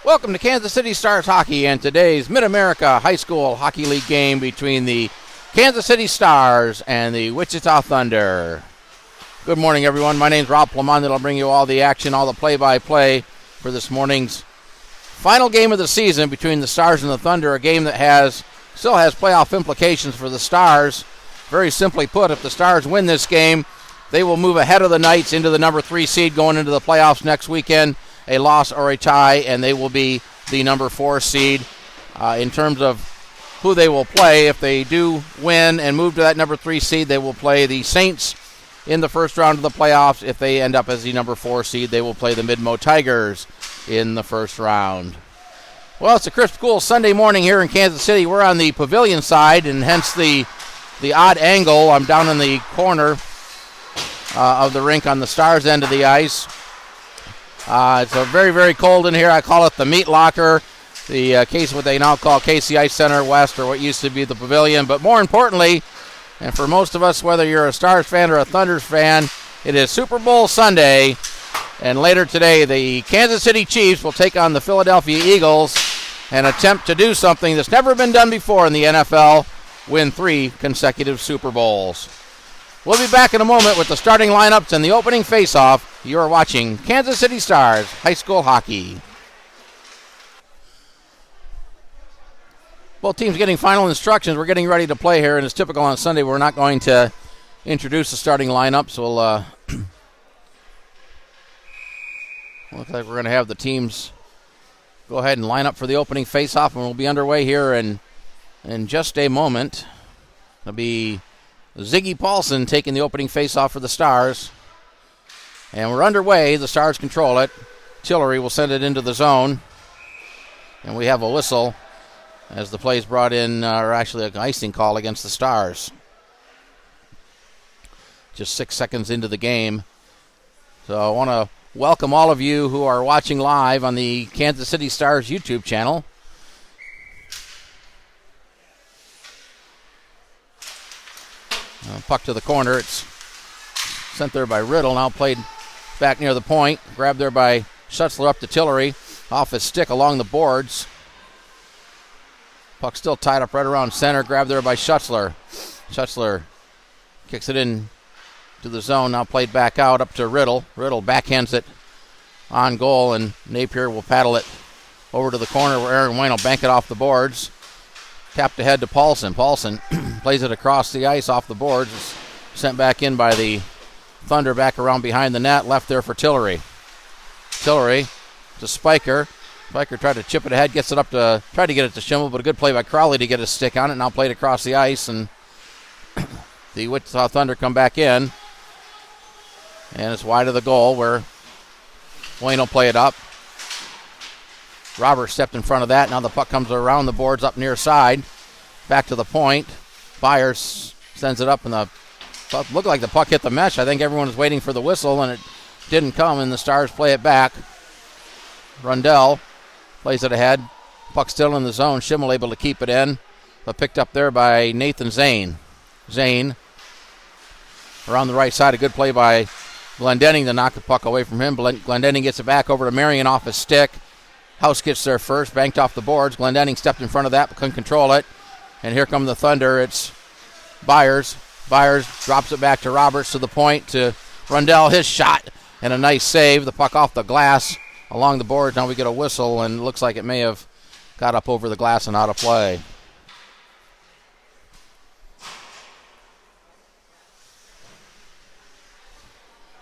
Welcome to Kansas City Stars Hockey and today's Mid-America High School Hockey League game between the Kansas City Stars and the Wichita Thunder. Good morning, everyone. My name's Rob Plamondon. I'll bring you all the action, all the play-by-play for this morning's final game of the season between the Stars and the Thunder, a game that still has playoff implications for the Stars. Very simply put, if the Stars win this game, they will move ahead of the Knights into the number 3 seed going into the playoffs next weekend. A loss or a tie, and they will be the number 4 seed. In terms of who they will play, if they do win and move to that number 3 seed, they will play the Saints in the first round of the playoffs. If they end up as the number 4 seed, they will play the Midmo Tigers in the first round. Well, it's a crisp, cool Sunday morning here in Kansas City. We're on the pavilion side, and hence the odd angle. I'm down in the corner of the rink on the Stars end of the ice. It's very, very cold in here. I call it the meat locker, what they now call Casey Ice Center West, or what used to be the pavilion. But more importantly, and for most of us, whether you're a Stars fan or a Thunders fan, it is Super Bowl Sunday. And later today, the Kansas City Chiefs will take on the Philadelphia Eagles and attempt to do something that's never been done before in the NFL, win 3 consecutive Super Bowls. We'll be back in a moment with the starting lineups and the opening face-off. You are watching Kansas City Stars High School Hockey. Both teams getting final instructions. We're getting ready to play here, and as typical on Sunday, we're not going to introduce the starting lineups. We'll look like we're going to have the teams go ahead and line up for the opening face-off, and we'll be underway here in just a moment. It'll be Ziggy Paulson taking the opening face-off for the Stars. And we're underway. The Stars control it. Tillery will send it into the zone. And we have a whistle as the play's brought in, or actually an icing call against the Stars. Just 6 seconds into the game. So I want to welcome all of you who are watching live on the Kansas City Stars YouTube channel. Puck to the corner. It's sent there by Riddle. Now played back near the point. Grabbed there by Schutzler up to Tillery. Off his stick along the boards. Puck still tied up right around center. Grabbed there by Schutzler. Schutzler kicks it in to the zone. Now played back out up to Riddle. Riddle backhands it on goal, and Napier will paddle it over to the corner where Aaron Wayne will bank it off the boards. Tapped ahead to Paulson. Paulson plays it across the ice off the boards. It's sent back in by the Thunder back around behind the net. Left there for Tillery. Tillery to Spiker. Spiker tried to chip it ahead. Tried to get it to Schimmel, but a good play by Crowley to get his stick on it. Now played across the ice, and the Wichita Thunder come back in. And it's wide of the goal where Wayne will play it up. Robert stepped in front of that. Now the puck comes around the boards up near side. Back to the point. Byers sends it up, and looked like the puck hit the mesh. I think everyone was waiting for the whistle, and it didn't come, and the Stars play it back. Rundell plays it ahead. Puck still in the zone. Schimmel able to keep it in, but picked up there by Nathan Zane. Zane around the right side. A good play by Glendenning to knock the puck away from him. Glendenning gets it back over to Marion off his stick. House gets there first, banked off the boards. Glendenning stepped in front of that, but couldn't control it. And here come the Thunder. It's Byers. Byers drops it back to Roberts to the point to Rundell. His shot and a nice save. The puck off the glass along the boards. Now we get a whistle, and it looks like it may have got up over the glass and out of play.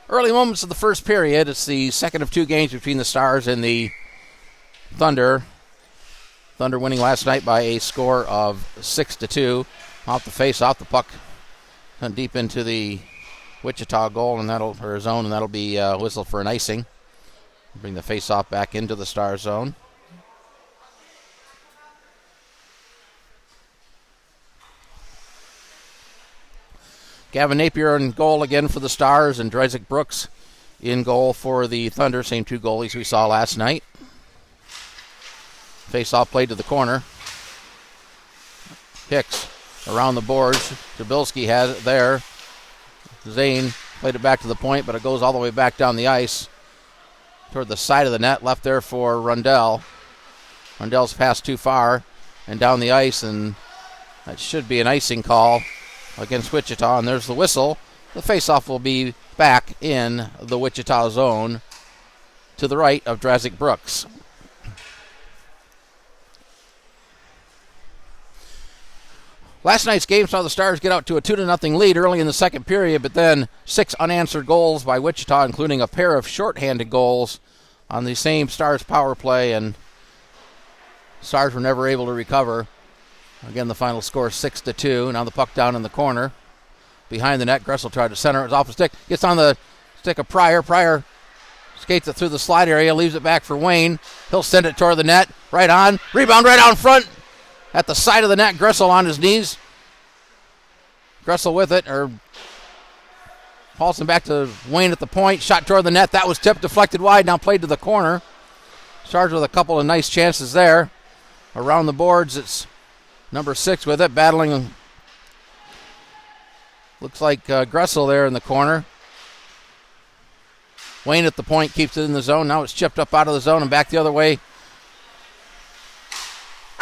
Early moments of the first period. It's the second of 2 games between the Stars and the Thunder. Thunder winning last night by a score of 6-2. Off the face-off, the puck deep into the Wichita goal, and zone, and that'll be whistled for an icing. Bring the face-off back into the Star zone. Gavin Napier in goal again for the Stars, and Dreisack Brooks in goal for the Thunder. Same two goalies we saw last night. Face-off played to the corner. Hicks around the boards. Jabilski has it there. Zane played it back to the point, but it goes all the way back down the ice toward the side of the net. Left there for Rundell. Rundell's passed too far and down the ice, and that should be an icing call against Wichita, and there's the whistle. The face-off will be back in the Wichita zone to the right of Dreisack Brooks. Last night's game saw the Stars get out to a 2-0 lead early in the second period, but then 6 unanswered goals by Wichita, including a pair of shorthanded goals on the same Stars power play, and Stars were never able to recover. Again, the final score 6-2. Now the puck down in the corner. Behind the net, Gressel tried to center. It's off the stick. Gets on the stick of Pryor. Pryor skates it through the slide area, leaves it back for Wayne. He'll send it toward the net. Right on. Rebound right out in front. At the side of the net, Gressel on his knees. Gressel with it, or Paulson back to Wayne at the point. Shot toward the net. That was tipped, deflected wide. Now played to the corner. Stars with a couple of nice chances there. Around the boards, it's number 6 with it, battling. Looks like Gressel there in the corner. Wayne at the point keeps it in the zone. Now it's chipped up out of the zone and back the other way.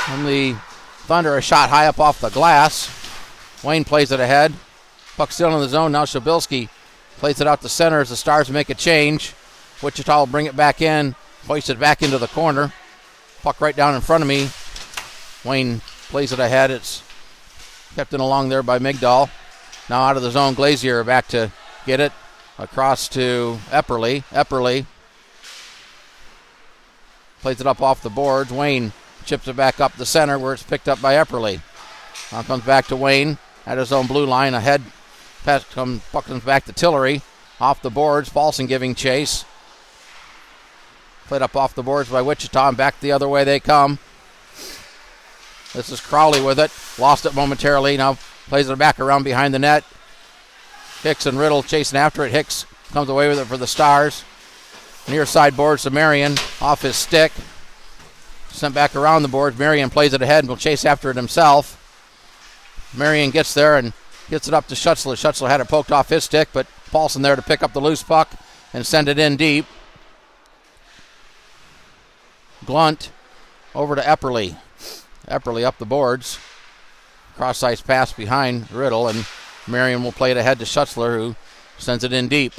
And the Thunder, a shot high up off the glass. Wayne plays it ahead. Puck still in the zone. Now Shabilski plays it out to center as the Stars make a change. Wichita will bring it back in. Hoist it back into the corner. Puck right down in front of me. Wayne plays it ahead. It's kept in along there by Migdal. Now out of the zone, Glazier back to get it. Across to Epperly. Epperly plays it up off the boards. Wayne chips it back up the center where it's picked up by Epperly. Now comes back to Wayne at his own blue line. Ahead, puck comes back to Tillery. Off the boards, Paulson giving chase. Played up off the boards by Wichita, and back the other way they come. This is Crowley with it. Lost it momentarily. Now plays it back around behind the net. Hicks and Riddle chasing after it. Hicks comes away with it for the Stars. Near side boards to Marion. Off his stick. Sent back around the boards. Marion plays it ahead and will chase after it himself. Marion gets there and gets it up to Schutzler. Schutzler had it poked off his stick, but Paulson there to pick up the loose puck and send it in deep. Glunt over to Epperly. Epperly up the boards. Cross-ice pass behind Riddle, and Marion will play it ahead to Schutzler, who sends it in deep.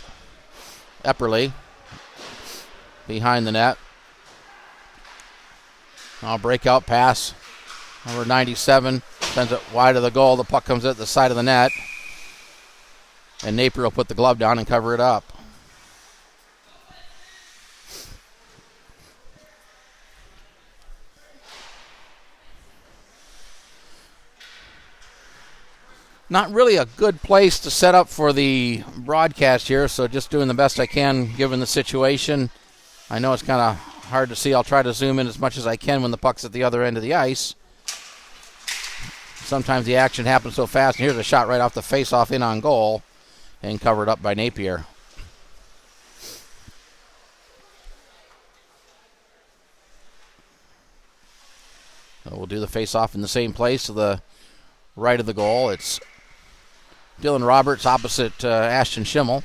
Epperly behind the net. Now breakout pass. Number 97 sends it wide of the goal. The puck comes at the side of the net. And Napier will put the glove down and cover it up. Not really a good place to set up for the broadcast here, so just doing the best I can given the situation. I know it's kind of hard to see. I'll try to zoom in as much as I can when the puck's at the other end of the ice. Sometimes the action happens so fast, and here's a shot right off the face-off in on goal and covered up by Napier. So we'll do the face-off in the same place to the right of the goal. It's Dylan Roberts opposite Ashton Schimmel.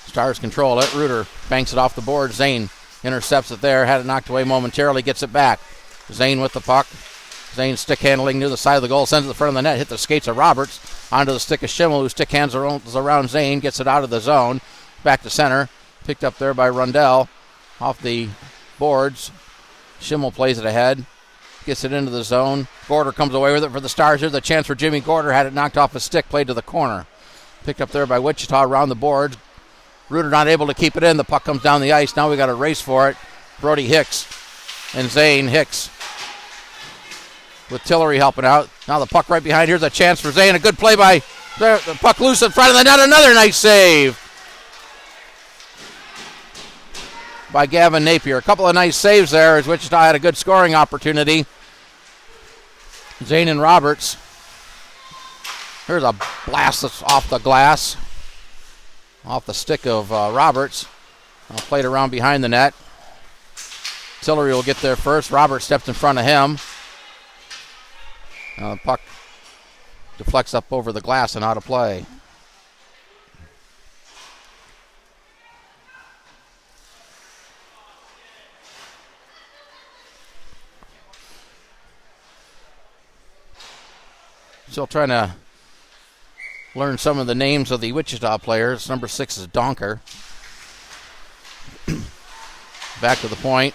Stars control it. Reuter banks it off the board. Zane intercepts it there. Had it knocked away momentarily. Gets it back. Zane with the puck. Zane stick handling near the side of the goal. Sends it to the front of the net. Hit the skates of Roberts. Onto the stick of Schimmel, who stick hands around Zane. Gets it out of the zone. Back to center. Picked up there by Rundell. Off the boards. Schimmel plays it ahead. Gets it into the zone. Gorder comes away with it for the Stars. Here's a chance for Jimmy Gorder. Had it knocked off his stick. Played to the corner. Picked up there by Wichita around the boards. Reuter not able to keep it in. The puck comes down the ice. Now we got a race for it. Brody Hicks and Zane. Hicks with Tillery helping out. Now the puck right behind. Here's a chance for Zane. A good play by the puck loose in front of the net. Another nice save. by Gavin Napier. A couple of nice saves there as Wichita had a good scoring opportunity. Zane and Roberts. Here's a blast that's off the glass. Off the stick of Roberts. Played around behind the net. Tillery will get there first. Roberts steps in front of him. The puck deflects up over the glass and out of play. Still trying to learn some of the names of the Wichita players. Number 6 is Donker. Back to the point.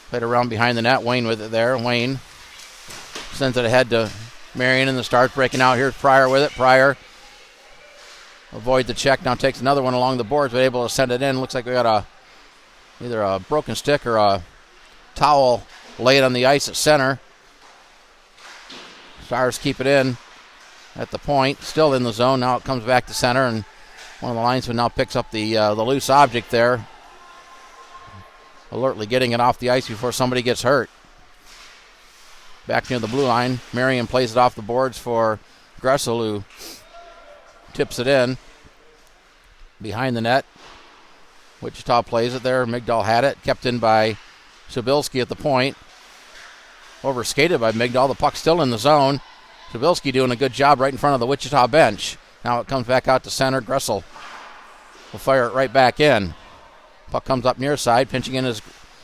Played around behind the net. Wayne with it there. Wayne sends it ahead to Marion, and the Stars breaking out. Here's Pryor with it. Pryor avoid the check. Now takes another one along the boards, but able to send it in. Looks like we got either a broken stick or a towel laid on the ice at center. Stars keep it in at the point. Still in the zone. Now it comes back to center, and one of the linesmen now picks up the loose object there. Alertly getting it off the ice before somebody gets hurt. Back near the blue line. Marion plays it off the boards for Gressel, who tips it in. Behind the net. Wichita plays it there. Migdal had it. Kept in by Shabilsky at the point. Overskated by Migdal. The puck's still in the zone. Shabilsky doing a good job right in front of the Wichita bench. Now it comes back out to center. Gressel will fire it right back in. Puck comes up near side. Pinching in his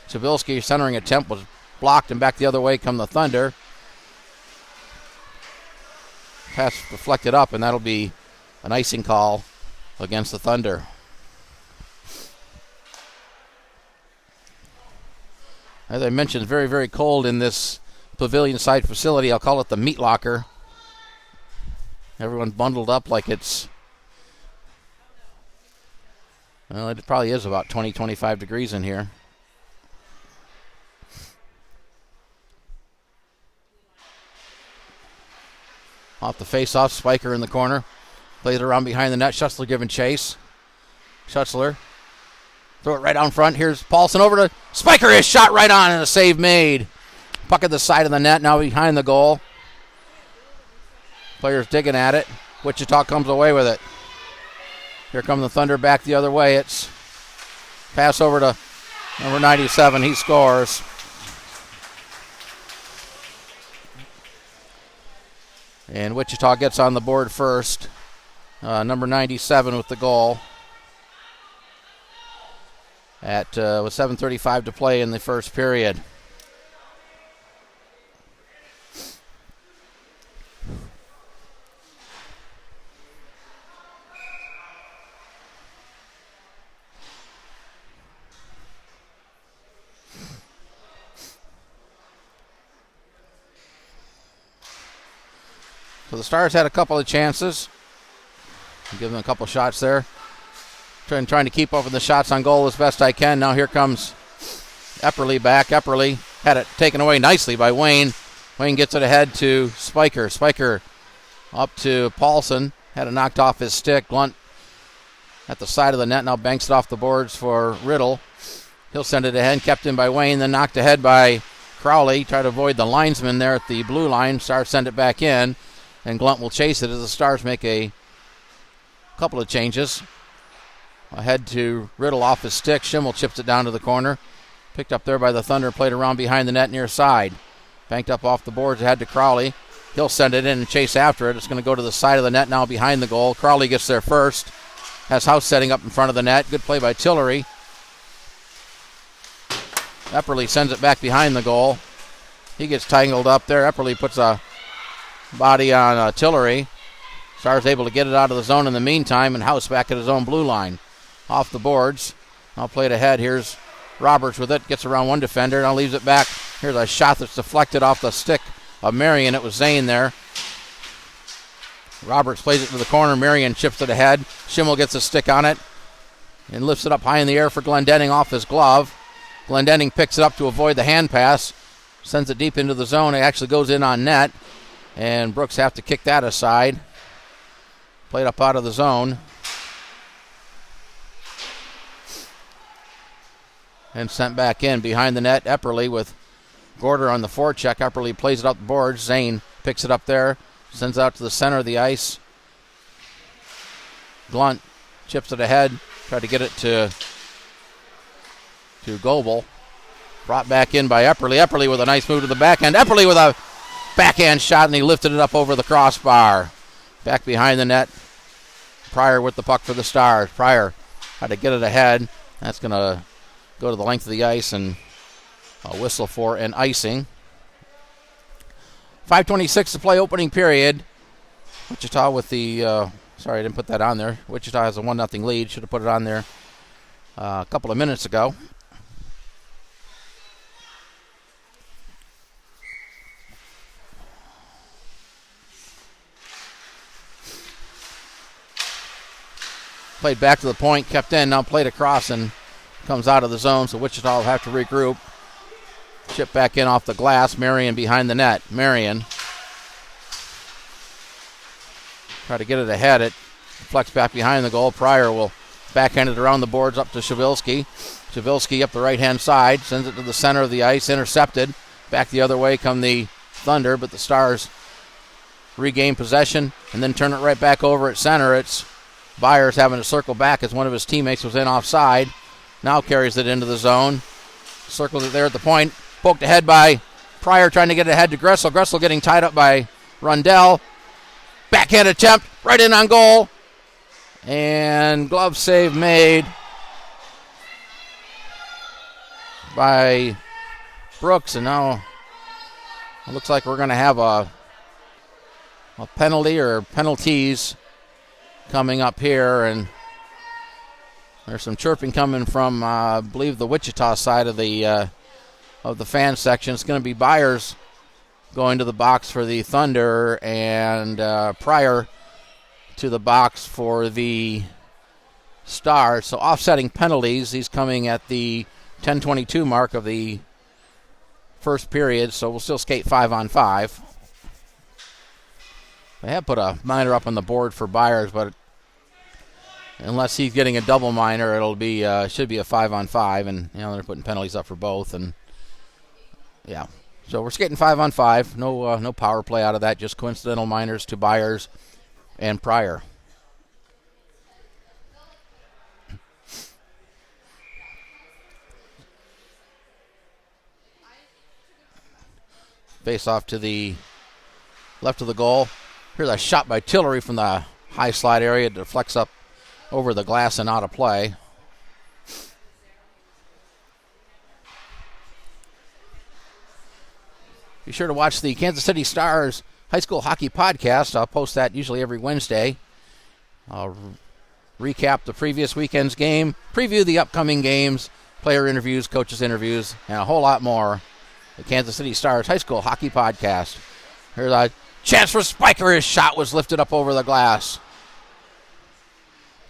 Shabilsky. Centering attempt was blocked, and back the other way come the Thunder. Pass deflected up, and that'll be an icing call against the Thunder. As I mentioned, very, very cold in this pavilion side facility. I'll call it the meat locker. Everyone bundled up like it's, well, it probably is about 20, 25 degrees in here. Off the face-off, Spiker in the corner. Plays it around behind the net. Schutzler giving chase. Schutzler. Throw it right out in front. Here's Paulson over to Spiker. His shot right on and a save made. Puck at the side of the net, now behind the goal. Players digging at it. Wichita comes away with it. Here come the Thunder back the other way. It's pass over to number 97. He scores. And Wichita gets on the board first. Number 97 with the goal. With 7:35 to play in the first period. So the Stars had a couple of chances. Give them a couple shots there. Trying to keep over the shots on goal as best I can. Now here comes Epperly back. Epperly had it taken away nicely by Wayne. Wayne gets it ahead to Spiker. Spiker up to Paulson. Had it knocked off his stick. Blunt at the side of the net. Now banks it off the boards for Riddle. He'll send it ahead. Kept in by Wayne. Then knocked ahead by Crowley. Try to avoid the linesman there at the blue line. Stars send it back in. And Glunt will chase it as the Stars make a couple of changes. Ahead to Riddle off his stick. Schimmel chips it down to the corner. Picked up there by the Thunder. Played around behind the net near side. Banked up off the boards ahead to Crowley. He'll send it in and chase after it. It's going to go to the side of the net now behind the goal. Crowley gets there first. Has House setting up in front of the net. Good play by Tillery. Epperly sends it back behind the goal. He gets tangled up there. Epperly puts a body on Tillery. Stars able to get it out of the zone in the meantime, and House back at his own blue line. Off the boards. Now played ahead. Here's Roberts with it. Gets around one defender. Now leaves it back. Here's a shot that's deflected off the stick of Marion. It was Zane there. Roberts plays it to the corner. Marion chips it ahead. Schimmel gets a stick on it and lifts it up high in the air for Glendenning off his glove. Glendenning picks it up to avoid the hand pass. Sends it deep into the zone. It actually goes in on net. And Brooks have to kick that aside. Played up out of the zone. and sent back in behind the net. Epperly with Gorder on the forecheck. Epperly plays it up the boards. Zane picks it up there, sends out to the center of the ice. Glunt chips it ahead, tried to get it to Goebel. Brought back in by Epperly. Epperly with a nice move to the backhand. Epperly with a backhand shot, and he lifted it up over the crossbar. Back behind the net. Pryor with the puck for the Stars. Pryor had to get it ahead. That's going to go to the length of the ice and a whistle for an icing. 5:26 to play, opening period. Wichita with the, sorry I didn't put that on there. Wichita has a 1-0 lead. Should have put it on there a couple of minutes ago. Played back to the point, kept in, now played across and comes out of the zone, so Wichita will have to regroup. Chip back in off the glass. Marion behind the net. Marion try to get it ahead. It flex back behind the goal. Pryor will backhand it around the boards up to Shavilsky. Shavilsky up the right-hand side, sends it to the center of the ice, intercepted. Back the other way come the Thunder, but the Stars regain possession and then turn it right back over at center. It's Byers having to circle back as one of his teammates was in offside. Now carries it into the zone. Circles it there at the point. Poked ahead by Pryor, trying to get it ahead to Gressel. Gressel getting tied up by Rundell. Backhand attempt, right in on goal. And glove save made by Brooks. And now it looks like we're going to have a penalty or penalties coming up here, and there's some chirping coming from, I believe, the Wichita side of the fan section. It's going to be Byers going to the box for the Thunder, and Pryor to the box for the Stars. So offsetting penalties. He's coming at the 10:22 mark of the first period, so we'll still skate 5-on-5. They have put a minor up on the board for Byers, but unless he's getting a double minor, it'll be should be a 5-on-5, and they're putting penalties up for both, and yeah. So we're skating 5-on-5. No power play out of that, just coincidental minors to Byers and Pryor. Face off to the left of the goal. Here's a shot by Tillery from the high slide area. It deflects up over the glass and out of play. Be sure to watch the Kansas City Stars High School Hockey Podcast. I'll post that usually every Wednesday. I'll recap the previous weekend's game, preview the upcoming games, player interviews, coaches interviews, and a whole lot more. The Kansas City Stars High School Hockey Podcast. Here's a chance for Spiker. His shot was lifted up over the glass.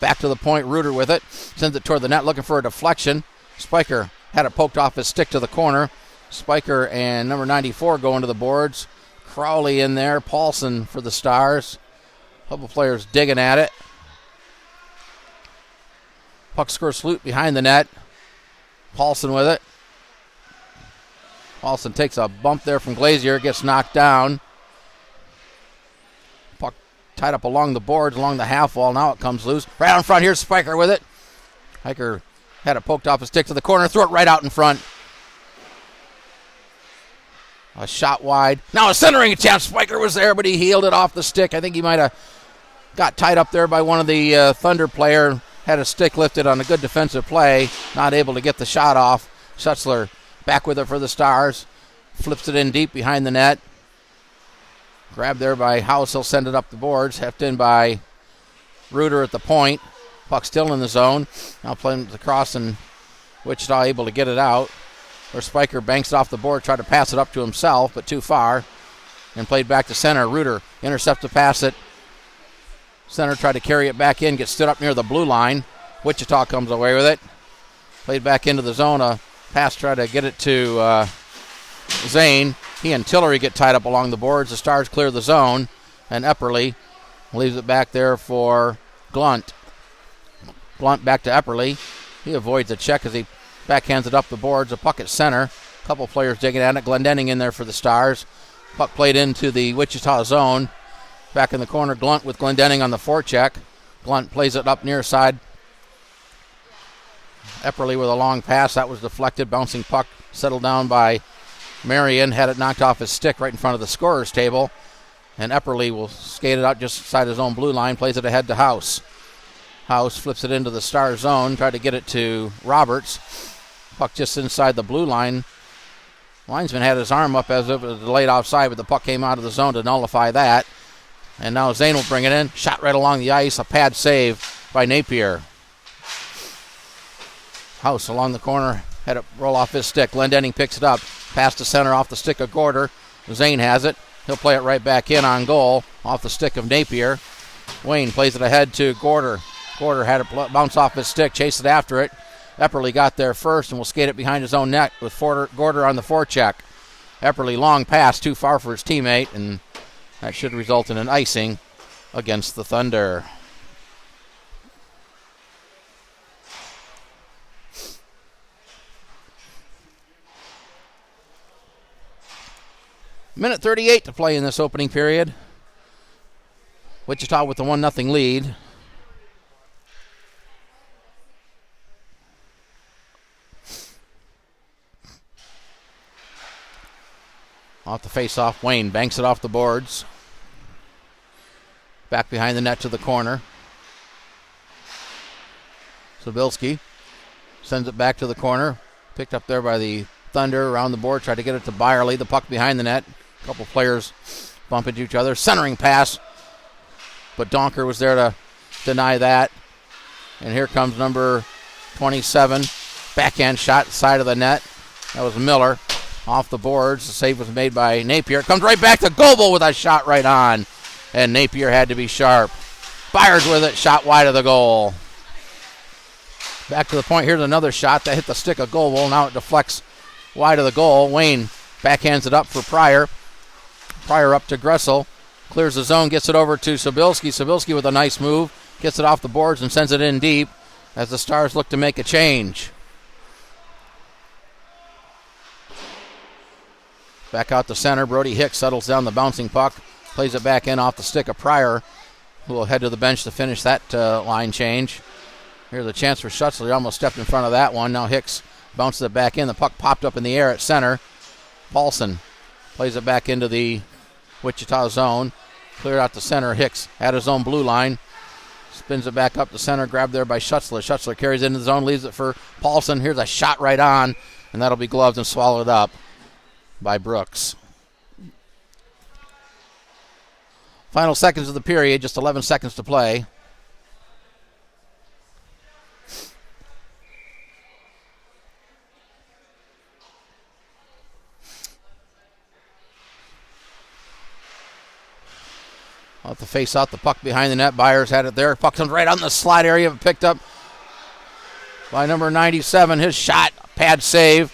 Back to the point. Reuter with it. Sends it toward the net looking for a deflection. Spiker had it poked off his stick to the corner. Spiker and number 94 going to the boards. Crowley in there. Paulson for the Stars. A couple players digging at it. Puck scores loop behind the net. Paulson with it. Paulson takes a bump there from Glazier. Gets knocked down. Puck tied up along the boards, along the half wall. Now it comes loose. Right out in front. Here's Spiker with it. Hiker had it poked off his stick to the corner. Threw it right out in front. A shot wide. Now a centering attempt. Spiker was there, but he healed it off the stick. I think he might have got tied up there by one of the Thunder player. Had a stick lifted on a good defensive play. Not able to get the shot off. Schutzler back with it for the Stars. Flips it in deep behind the net. Grabbed there by House. He'll send it up the boards. Heft in by Reuter at the point. Puck still in the zone. Now playing across, and Wichita able to get it out. Where Spiker banks it off the board, tried to pass it up to himself, but too far. And played back to center. Reuter intercepts the pass it. Center tried to carry it back in, gets stood up near the blue line. Wichita comes away with it. Played back into the zone. A pass tried to get it to Zane. He and Tillery get tied up along the boards. The Stars clear the zone. And Epperly leaves it back there for Glunt. Glunt back to Epperly. He avoids a check as he Backhands it up the boards. A puck at center. A couple players digging at it. Glendenning in there for the Stars. Puck played into the Wichita zone. Back in the corner, Glunt with Glendenning on the forecheck. Glunt plays it up near side. Epperly with a long pass. That was deflected. Bouncing puck settled down by Marion. Had it knocked off his stick right in front of the scorer's table. And Epperly will skate it out just inside his own blue line. Plays it ahead to House. House flips it into the Star zone. Tried to get it to Roberts. Puck just inside the blue line. Linesman had his arm up as if it was delayed offside, but the puck came out of the zone to nullify that. And now Zane will bring it in. Shot right along the ice. A pad save by Napier. House along the corner. Had it roll off his stick. Glendenning picks it up. Pass to center off the stick of Gorder. Zane has it. He'll play it right back in on goal. Off the stick of Napier. Wayne plays it ahead to Gorder. Gorder had it bounce off his stick. Chased it after it. Epperly got there first and will skate it behind his own net with Gorder on the forecheck. Epperly long pass too far for his teammate, and that should result in an icing against the Thunder. Minute 38 to play in this opening period. Wichita with the 1-0 lead. Off the face-off, Wayne banks it off the boards. Back behind the net to the corner. Sobilski sends it back to the corner. Picked up there by the Thunder around the board. Tried to get it to Byerly. The puck behind the net. A couple players bump into each other. Centering pass. But Donker was there to deny that. And here comes number 27. Backhand shot side of the net. That was Miller. Off the boards. The save was made by Napier. Comes right back to Goebel with a shot right on. And Napier had to be sharp. Byers with it. Shot wide of the goal. Back to the point. Here's another shot that hit the stick of Goebel. Now it deflects wide of the goal. Wayne backhands it up for Pryor. Pryor up to Gressel. Clears the zone. Gets it over to Sobilski. Sobilski with a nice move. Gets it off the boards and sends it in deep as the Stars look to make a change. Back out to center. Brody Hicks settles down the bouncing puck. Plays it back in off the stick of Pryor, who will head to the bench to finish that line change. Here's a chance for Schutzler. He almost stepped in front of that one. Now Hicks bounces it back in. The puck popped up in the air at center. Paulson plays it back into the Wichita zone. Cleared out to center. Hicks at his own blue line. Spins it back up to center. Grabbed there by Schutzler. Schutzler carries it into the zone. Leaves it for Paulson. Here's a shot right on. And that'll be gloved and swallowed up by Brooks. Final seconds of the period. Just 11 seconds to play. Off the face out, the puck behind the net. Byers had it there. Puck comes right on the slide area, picked up by number 97. His shot, pad save.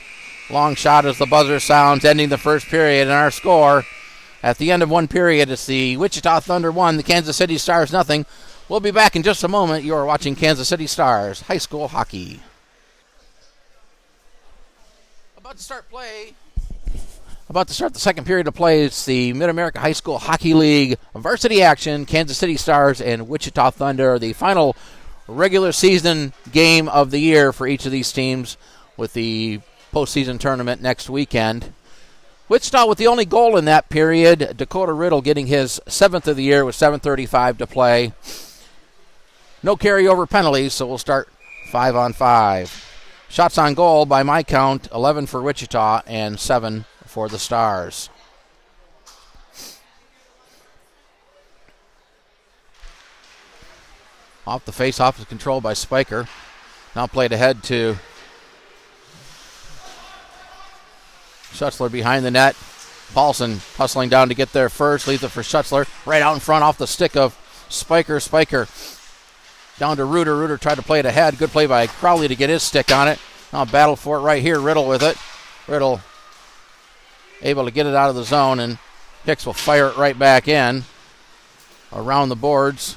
Long shot as the buzzer sounds, ending the first period. And our score at the end of one period is the Wichita Thunder 1, the Kansas City Stars 0. We'll be back in just a moment. You are watching Kansas City Stars High School Hockey. About to start the second period of play. It's the Mid-America High School Hockey League varsity action. Kansas City Stars and Wichita Thunder, the final regular season game of the year for each of these teams, with the postseason tournament next weekend. Wichita with the only goal in that period. Dakota Riddle getting his 7th of the year with 7:35 to play. No carryover penalties, so we'll start 5-on-5. Shots on goal, by my count, 11 for Wichita and 7 for the Stars. Off the face-off is controlled by Spiker. Now played ahead to Schutzler behind the net. Paulson hustling down to get there first. Leaves it for Schutzler. Right out in front off the stick of Spiker. Spiker down to Reuter. Reuter tried to play it ahead. Good play by Crowley to get his stick on it. Now battle for it right here. Riddle with it. Riddle able to get it out of the zone, and Hicks will fire it right back in. Around the boards.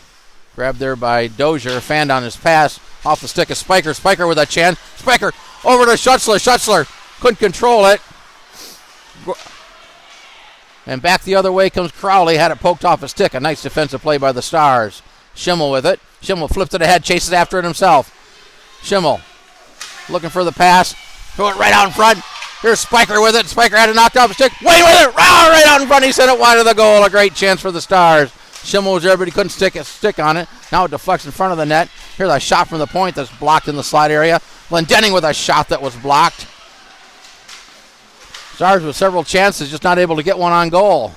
Grabbed there by Dozier. Fanned on his pass. Off the stick of Spiker. Spiker with a chance. Spiker over to Schutzler. Schutzler couldn't control it. And back the other way comes Crowley. Had it poked off his stick. A nice defensive play by the Stars. Schimmel with it. Schimmel flips it ahead. Chases after it himself. Schimmel looking for the pass. Throw it right out in front. Here's Spiker with it. Spiker had it knocked off his stick. Wait with it. Right out in front. He sent it wide of the goal. A great chance for the Stars. Schimmel was there, but he couldn't stick on it. Now it deflects in front of the net. Here's a shot from the point that's blocked in the slide area. Glendenning with a shot that was blocked. Stars with several chances, just not able to get one on goal.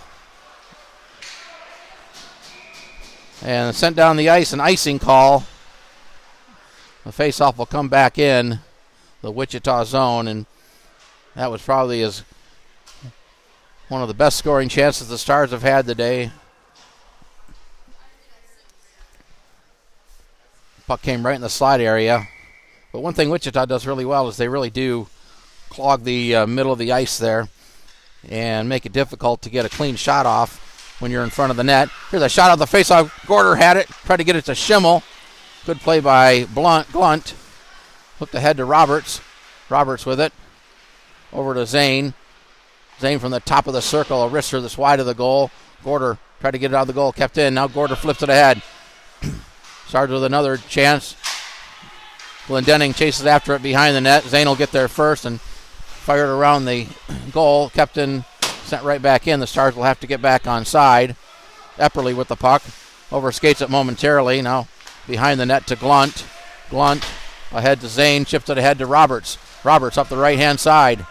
And sent down the ice, an icing call. The faceoff will come back in the Wichita zone, and that was probably one of the best scoring chances the Stars have had today. Puck came right in the slide area. But one thing Wichita does really well is they really do clog the middle of the ice there and make it difficult to get a clean shot off when you're in front of the net. Here's a shot out the faceoff. Gorder had it. Tried to get it to Schimmel. Good play by Glunt. Hooked ahead to Roberts. Roberts with it. Over to Zane. Zane from the top of the circle. A wrister that's wide of the goal. Gorder tried to get it out of the goal. Kept in. Now Gorder flips it ahead. Starts with another chance. Glendenning chases after it behind the net. Zane will get there first and fired around the goal. Kept in, sent right back in. The Stars will have to get back on side. Epperly with the puck. Overskates it momentarily. Now behind the net to Glunt. Glunt ahead to Zane. Chips it ahead to Roberts. Roberts up the right-hand side.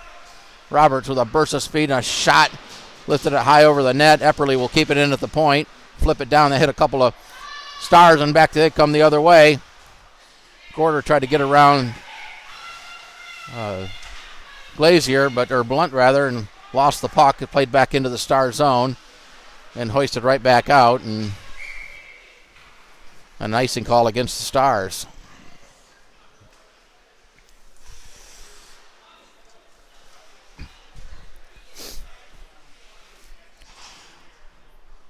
Roberts with a burst of speed and a shot. Lifted it high over the net. Epperly will keep it in at the point. Flip it down. They hit a couple of Stars and back they come the other way. Gorder tried to get around Blunt and lost the puck. It played back into the Star zone and hoisted right back out, and an icing call against the Stars.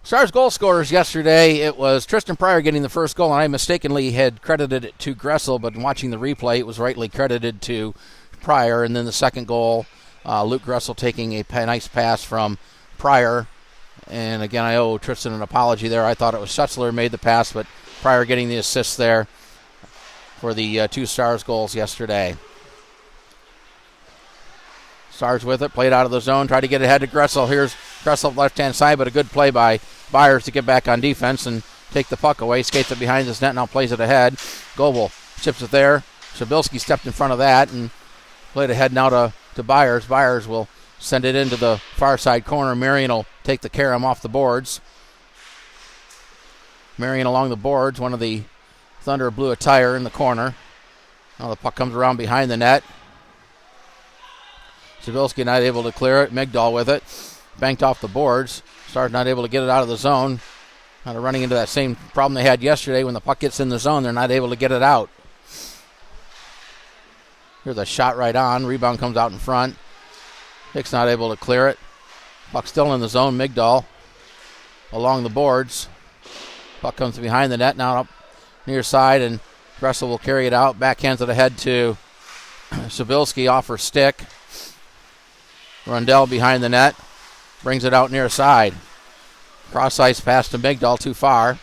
Stars goal scorers yesterday, it was Tristan Pryor getting the first goal, and I mistakenly had credited it to Gressel, but in watching the replay, it was rightly credited to Pryor. And then the second goal, Luke Gressel taking a nice pass from Pryor. And again, I owe Tristan an apology there. I thought it was Schutzler made the pass, but Pryor getting the assist there for the two Stars goals yesterday. Stars with it, played out of the zone, tried to get ahead to Gressel. Here's Gressel left-hand side, but a good play by Byers to get back on defense and take the puck away. Skates it behind his net, now plays it ahead. Goebel chips it there. Shabilsky stepped in front of that and played ahead now to Byers. Byers will send it into the far side corner. Marion will take the carom off the boards. Marion along the boards. One of the Thunder blew a tire in the corner. Now the puck comes around behind the net. Shabilsky not able to clear it. Migdal with it. Banked off the boards. Stars not able to get it out of the zone. Kind of running into that same problem they had yesterday. When the puck gets in the zone, they're not able to get it out. Here's a shot right on. Rebound comes out in front. Hicks not able to clear it. Puck still in the zone. Migdal along the boards. Puck comes behind the net now up near side, and Gressel will carry it out. Backhands it ahead to Shabilsky off her stick. Rundell behind the net. Brings it out near side. Cross ice pass to Migdal, too far.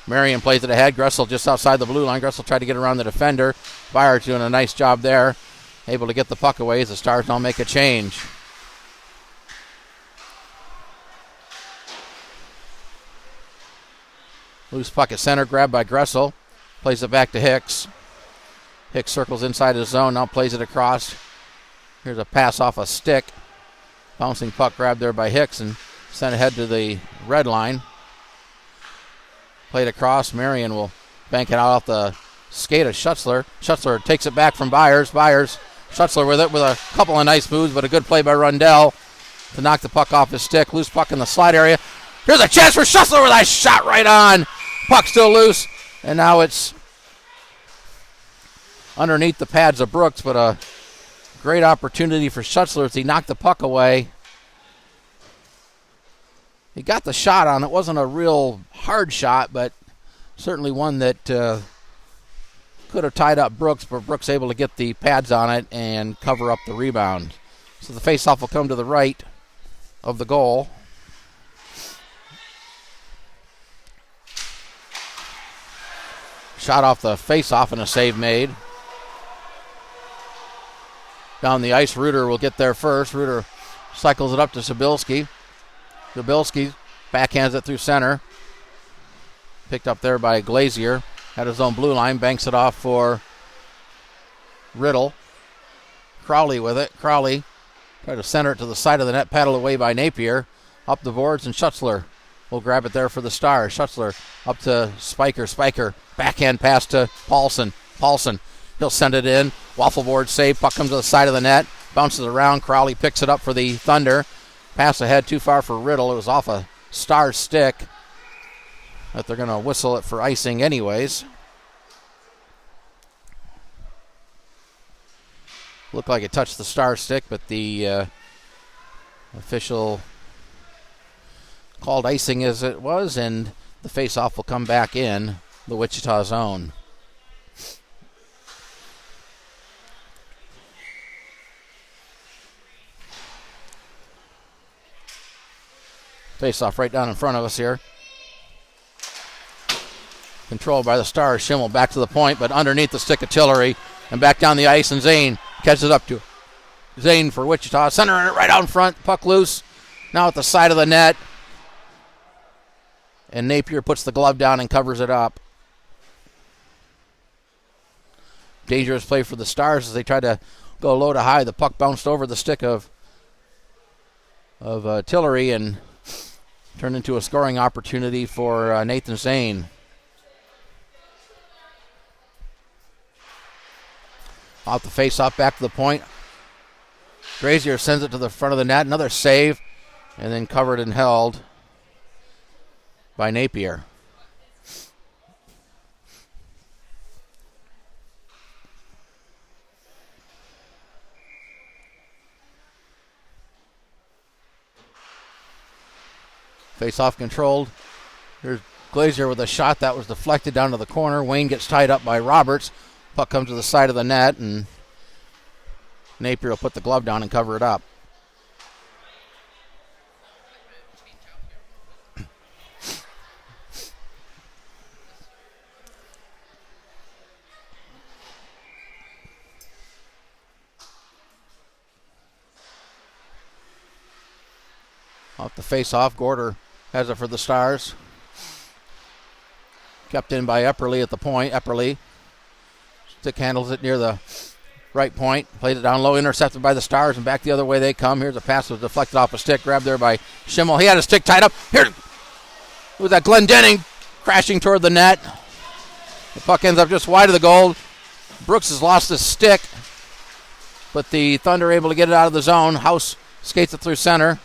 Marion plays it ahead. Gressel just outside the blue line. Gressel tried to get around the defender. Byers doing a nice job there. Able to get the puck away as the Stars don't make a change. Loose puck at center, grabbed by Gressel. Plays it back to Hicks. Hicks circles inside his zone, now plays it across. Here's a pass off a stick. Bouncing puck grabbed there by Hicks and sent ahead to the red line. Played across. Marion will bank it out off the skate of Schutzler. Schutzler takes it back from Byers. Schutzler with it with a couple of nice moves, but a good play by Rundell to knock the puck off his stick. Loose puck in the slide area. Here's a chance for Schutzler with a shot right on. Puck still loose, and now it's underneath the pads of Brooks, but a great opportunity for Schutzler as he knocked the puck away. He got the shot on. It wasn't a real hard shot, but certainly one that could have tied up Brooks, but Brooks able to get the pads on it and cover up the rebound. So the face-off will come to the right of the goal. Shot off the face-off and a save made. Down the ice, Reuter will get there first. Reuter cycles it up to Zabilski. Zabilski backhands it through center. Picked up there by Glazier. Had his own blue line. Banks it off for Riddle. Crowley with it. Crowley tried to center it to the side of the net. Paddled away by Napier. Up the boards, and Schutzler will grab it there for the Stars. Schutzler up to Spiker. Spiker backhand pass to Paulson. Paulson, he'll send it in. Waffle board save. Puck comes to the side of the net. Bounces around. Crowley picks it up for the Thunder. Pass ahead too far for Riddle. It was off a Stars stick. But they're going to whistle it for icing anyways. Looked like it touched the Star stick, but the official called icing as it was, and the face-off will come back in the Wichita zone. Face-off right down in front of us here. Controlled by the Stars. Schimmel back to the point, but underneath the stick of Tillery. And back down the ice, and Zane catches it up to Zane for Wichita. Centering it right out in front. Puck loose. Now at the side of the net. And Napier puts the glove down and covers it up. Dangerous play for the Stars as they try to go low to high. The puck bounced over the stick of Tillery and turned into a scoring opportunity for Nathan Zane. Off the face-off, back to the point. Grazier sends it to the front of the net. Another save, and then covered and held by Napier. Face-off controlled. Here's Glazier with a shot that was deflected down to the corner. Wayne gets tied up by Roberts. Puck comes to the side of the net, and Napier will put the glove down and cover it up. Off the face-off, Gorder has it for the Stars. Kept in by Epperly at the point. Epperly stick handles it near the right point. Plays it down low, intercepted by the Stars, and back the other way they come. Here's a pass that was deflected off a stick, grabbed there by Schimmel. He had his stick tied up. Here was that Glendenning crashing toward the net. The puck ends up just wide of the goal. Brooks has lost his stick, but the Thunder are able to get it out of the zone. House skates it through center.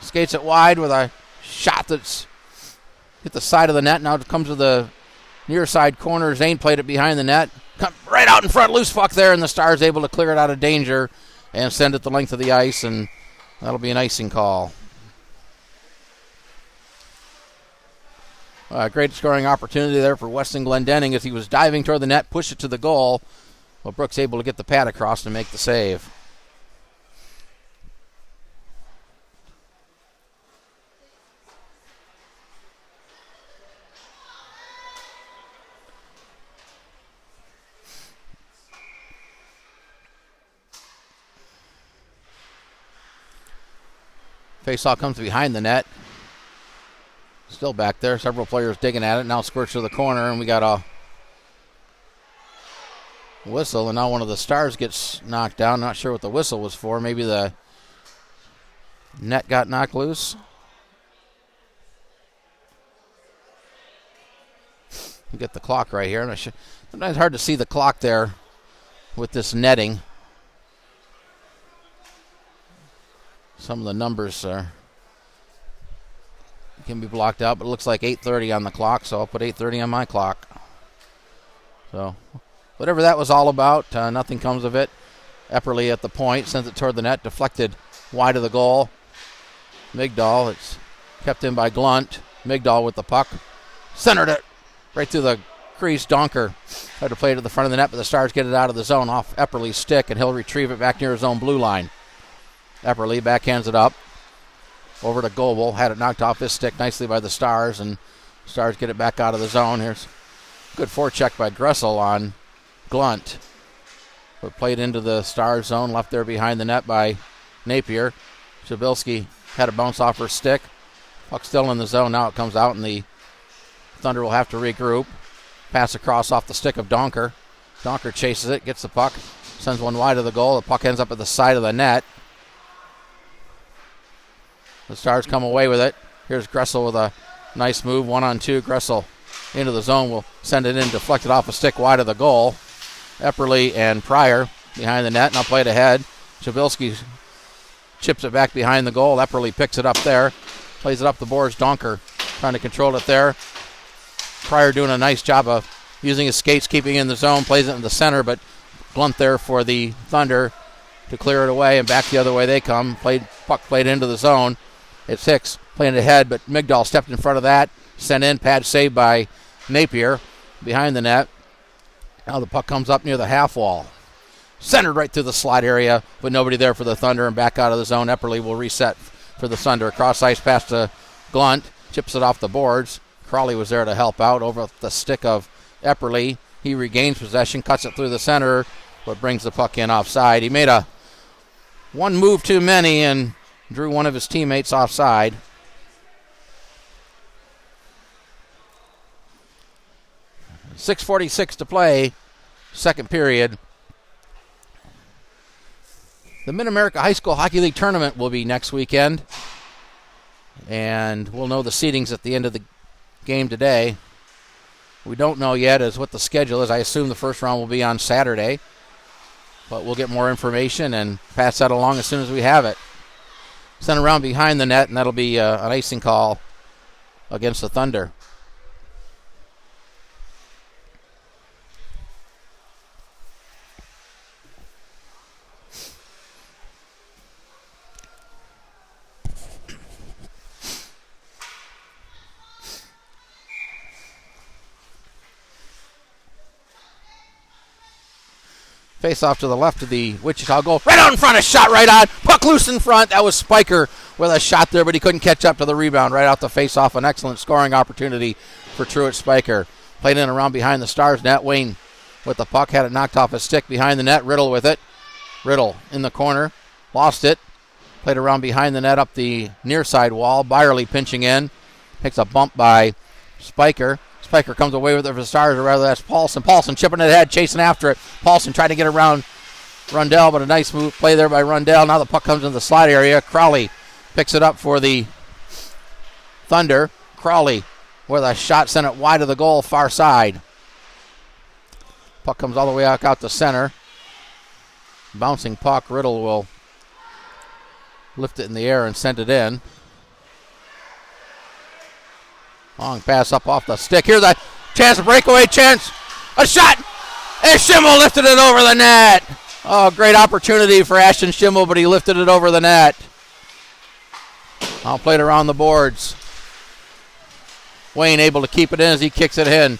Skates it wide with a shot that's hit the side of the net. Now it comes to the near side corner. Zane played it behind the net. Come right out in front. Loose puck there, and the Stars able to clear it out of danger and send it the length of the ice, and that'll be an icing call. Great scoring opportunity there for Weston Glendenning as he was diving toward the net, push it to the goal. Well, Brooks able to get the pad across and make the save. Faceoff comes behind the net. Still back there. Several players digging at it. Now squirts to the corner, and we got a whistle. And now one of the Stars gets knocked down. Not sure what the whistle was for. Maybe the net got knocked loose. We get the clock right here. And sometimes it's hard to see the clock there with this netting. Some of the numbers can be blocked out, but it looks like 8:30 on the clock, so I'll put 8:30 on my clock. So whatever that was all about, nothing comes of it. Epperly at the point, sends it toward the net, deflected wide of the goal. Migdal, it's kept in by Glunt. Migdal with the puck. Centered it right through the crease. Donker tried to play it to the front of the net, but the Stars get it out of the zone off Epperly's stick, and he'll retrieve it back near his own blue line. Epperly backhands it up over to Goebel. Had it knocked off his stick nicely by the Stars, and Stars get it back out of the zone. Here's a good forecheck by Gressel on Glunt. But played into the Stars zone, left there behind the net by Napier. Shabilsky had it bounce off her stick. Puck still in the zone. Now it comes out, and the Thunder will have to regroup. Pass across off the stick of Donker. Donker chases it, gets the puck, sends one wide of the goal. The puck ends up at the side of the net. The Stars come away with it. Here's Gressel with a nice move, 1-on-2. Gressel into the zone, will send it in, deflected off a stick wide of the goal. Epperly and Pryor behind the net. Now played ahead. Shabilsky chips it back behind the goal. Epperly picks it up there. Plays it up the boards. Donker trying to control it there. Pryor doing a nice job of using his skates, keeping in the zone. Plays it in the center, but Blunt there for the Thunder to clear it away, and back the other way they come. Puck played into the zone. It's Hicks playing ahead, but Migdal stepped in front of that. Sent in, pad saved by Napier behind the net. Now the puck comes up near the half wall. Centered right through the slot area, but nobody there for the Thunder, and back out of the zone. Epperly will reset for the Thunder. Cross ice pass to Glunt. Chips it off the boards. Crawley was there to help out over the stick of Epperly. He regains possession, cuts it through the center, but brings the puck in offside. He made one move too many and drew one of his teammates offside. .646 to play, second period. The Mid-America High School Hockey League Tournament will be next weekend, and we'll know the seedings at the end of the game today. We don't know yet as what the schedule is. I assume the first round will be on Saturday, but we'll get more information and pass that along as soon as we have it. Sent around behind the net, and that'll be an icing call against the Thunder. Face off to the left of the Wichita goal. Right out in front, a shot right on. Puck loose in front. That was Spiker with a shot there, but he couldn't catch up to the rebound. Right out the face off. An excellent scoring opportunity for Truett Spiker. Played in around behind the Stars net. Wayne with the puck. Had it knocked off his stick behind the net. Riddle with it. Riddle in the corner. Lost it. Played around behind the net up the near side wall. Byerly pinching in. Takes a bump by Spiker. Spiker comes away with it for the Stars, or rather that's Paulson. Paulson chipping it ahead, chasing after it. Paulson tried to get around Rundell, but a nice move play there by Rundell. Now the puck comes into the slot area. Crowley picks it up for the Thunder. Crowley with a shot, sent it wide of the goal, far side. Puck comes all the way out the center. Bouncing puck. Riddle will lift it in the air and send it in. Long pass up off the stick. Here's a chance, a breakaway chance. A shot. And Schimmel lifted it over the net. Oh, great opportunity for Ashton Schimmel, but he lifted it over the net. Now played around the boards. Wayne able to keep it in as he kicks it in.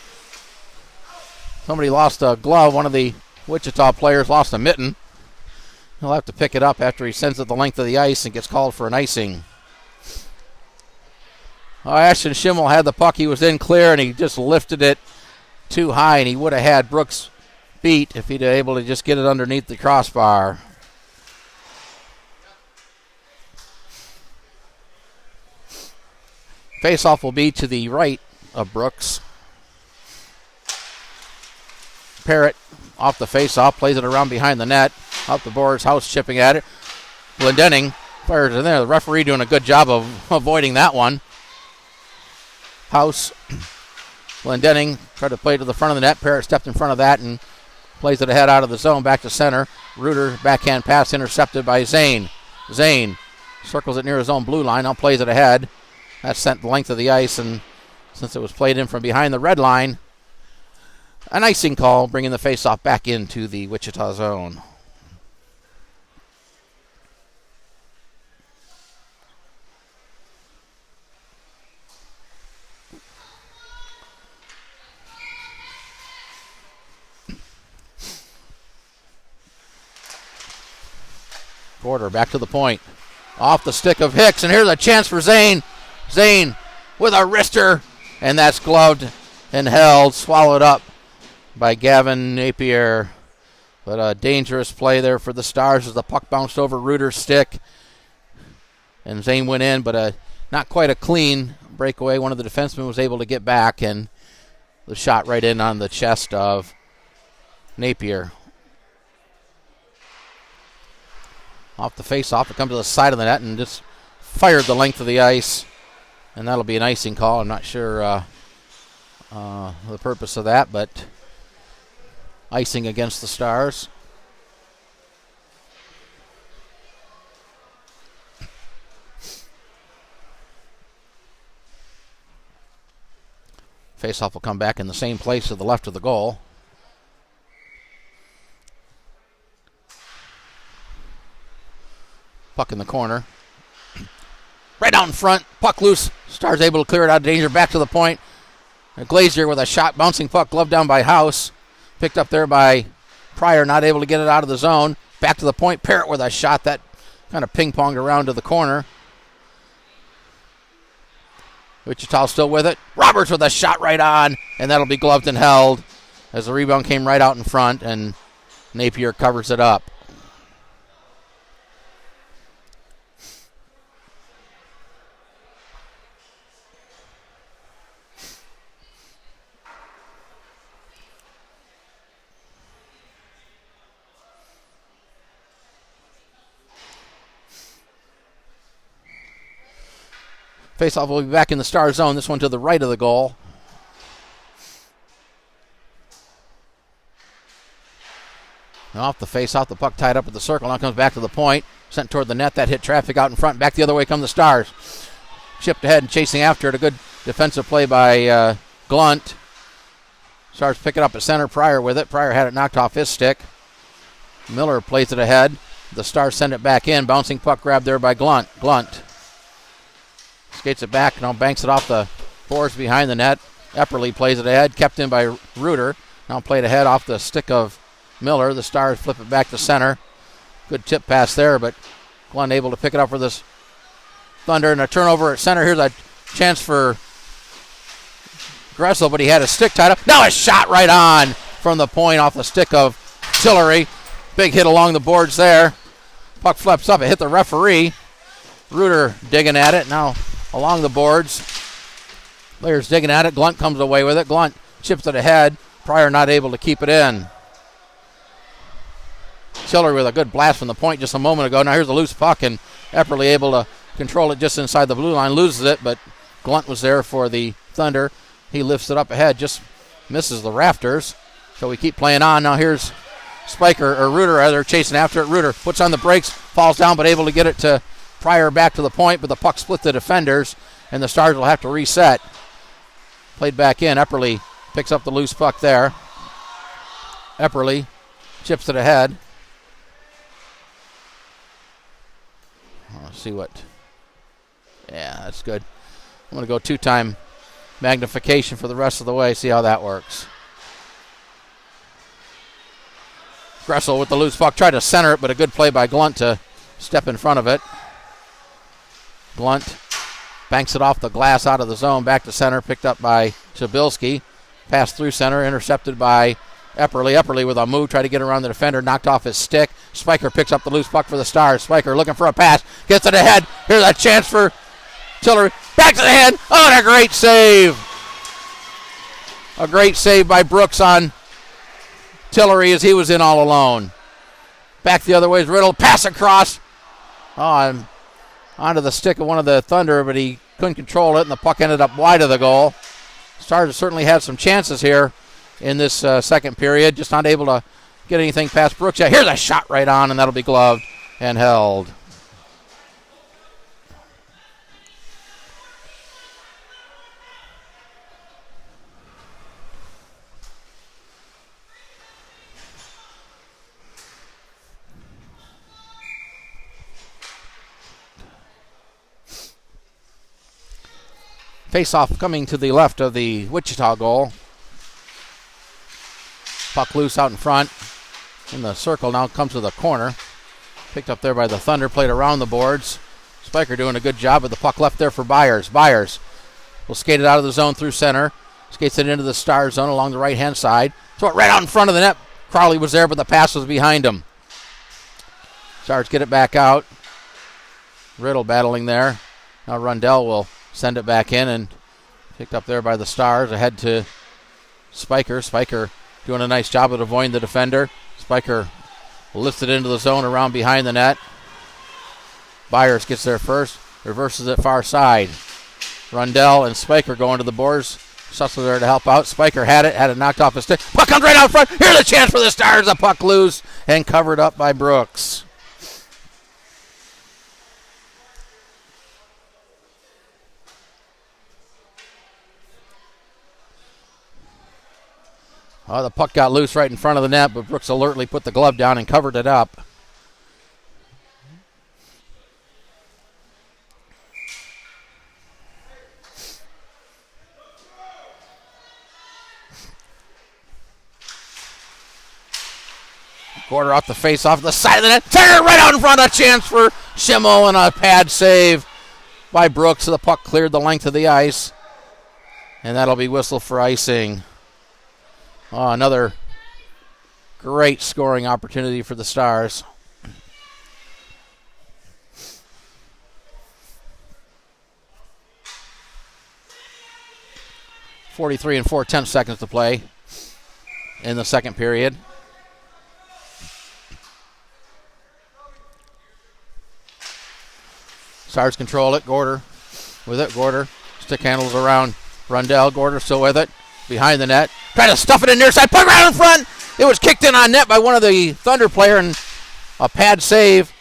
Somebody lost a glove. One of the Wichita players lost a mitten. He'll have to pick it up after he sends it the length of the ice and gets called for an icing. Ashton Schimmel had the puck. He was in clear, and he just lifted it too high, and he would have had Brooks beat if he'd been able to just get it underneath the crossbar. Faceoff will be to the right of Brooks. Parrott off the faceoff, plays it around behind the net, up the boards, House chipping at it. Glendenning fires it in there. The referee doing a good job of avoiding that one. House, Glendenning tried to play to the front of the net. Parrott stepped in front of that and plays it ahead out of the zone, back to center. Reuter, backhand pass intercepted by Zane. Zane circles it near his own blue line, now plays it ahead. That's sent the length of the ice, and since it was played in from behind the red line, an icing call, bringing the faceoff back into the Wichita zone. Porter back to the point. Off the stick of Hicks, and here's a chance for Zane. Zane with a wrister, and that's gloved and held, swallowed up by Gavin Napier. But a dangerous play there for the Stars as the puck bounced over Reuter's stick. And Zane went in, but not quite a clean breakaway. One of the defensemen was able to get back, and the shot right in on the chest of Napier. Off the face-off, it comes to the side of the net and just fired the length of the ice. And that'll be an icing call. I'm not sure the purpose of that, but icing against the Stars. Face-off will come back in the same place to the left of the goal. Puck in the corner. Right out in front. Puck loose. Stars able to clear it out of danger. Back to the point. And Glazier with a shot. Bouncing puck. Gloved down by House. Picked up there by Pryor. Not able to get it out of the zone. Back to the point. Parrott with a shot that kind of ping-ponged around to the corner. Wichita still with it. Roberts with a shot right on. And that'll be gloved and held as the rebound came right out in front. And Napier covers it up. Faceoff will be back in the Star zone. This one to the right of the goal. Now off the faceoff, the puck tied up at the circle. Now comes back to the point. Sent toward the net. That hit traffic out in front. Back the other way come the Stars. Chipped ahead and chasing after it. A good defensive play by Glunt. Stars pick it up at center. Pryor with it. Pryor had it knocked off his stick. Miller plays it ahead. The Stars send it back in. Bouncing puck grabbed there by Glunt. Glunt skates it back, now banks it off the boards behind the net. Epperly plays it ahead, kept in by Reuter. Now played ahead off the stick of Miller. The Stars flip it back to center. Good tip pass there, but Glenn able to pick it up for this Thunder. And a turnover at center. Here's a chance for Gressel, but he had his stick tied up. Now a shot right on from the point off the stick of Tillery. Big hit along the boards there. Puck flips up, it hit the referee. Reuter digging at it now. Along the boards. Players digging at it. Glunt comes away with it. Glunt chips it ahead. Pryor not able to keep it in. Tillery with a good blast from the point just a moment ago. Now here's a loose puck, and Epperly able to control it just inside the blue line. Loses it, but Glunt was there for the Thunder. He lifts it up ahead. Just misses the rafters. So we keep playing on. Now here's Reuter rather, chasing after it. Reuter puts on the brakes. Falls down, but able to get it to Pryor back to the point, but the puck split the defenders, and the Stars will have to reset. Played back in. Epperly picks up the loose puck there. Epperly chips it ahead. Let's see what. Yeah, that's good. I'm going to go two-time magnification for the rest of the way, see how that works. Gressel with the loose puck. Tried to center it, but a good play by Glunt to step in front of it. Glunt banks it off the glass out of the zone. Back to center, picked up by Shabilski. Passed through center, intercepted by Epperly. Epperly with a move, tried to get around the defender, knocked off his stick. Spiker picks up the loose puck for the Stars. Spiker looking for a pass, gets it ahead. Here's a chance for Tillery. Back to the head. Oh, and a great save. A great save by Brooks on Tillery as he was in all alone. Back the other way is Riddle. Pass across. Oh, onto the stick of one of the Thunder, but he couldn't control it, and the puck ended up wide of the goal. Stars certainly had some chances here in this second period, just not able to get anything past Brooks. Yeah, here's a shot right on, and that'll be gloved and held. Face-off coming to the left of the Wichita goal. Puck loose out in front. In the circle now comes to the corner. Picked up there by the Thunder, played around the boards. Spiker doing a good job with the puck left there for Byers. Byers will skate it out of the zone through center. Skates it into the Star zone along the right-hand side. Throw it right out in front of the net. Crowley was there, but the pass was behind him. Stars get it back out. Riddle battling there. Now Rundell will send it back in and picked up there by the Stars. Ahead to Spiker. Spiker doing a nice job of avoiding the defender. Spiker lifts it into the zone around behind the net. Byers gets there first. Reverses it far side. Rundell and Spiker going to the boards. Sussler there to help out. Spiker had it knocked off his stick. Puck comes right out front. Here's a chance for the Stars. The puck loose and covered up by Brooks. Oh, the puck got loose right in front of the net, but Brooks alertly put the glove down and covered it up. Quarter off the face off the side of the net. Turner right out in front. A chance for Schimmel and a pad save by Brooks. So the puck cleared the length of the ice. And that'll be whistled for icing. Oh, another great scoring opportunity for the Stars. .43 and 4/10 seconds to play in the second period. Stars control it. Gorder with it. Gorder stick handles around Rundell. Gorder still with it. Behind the net. Trying to stuff it in near side. Puck right in front. It was kicked in on net by one of the Thunder player and a pad save.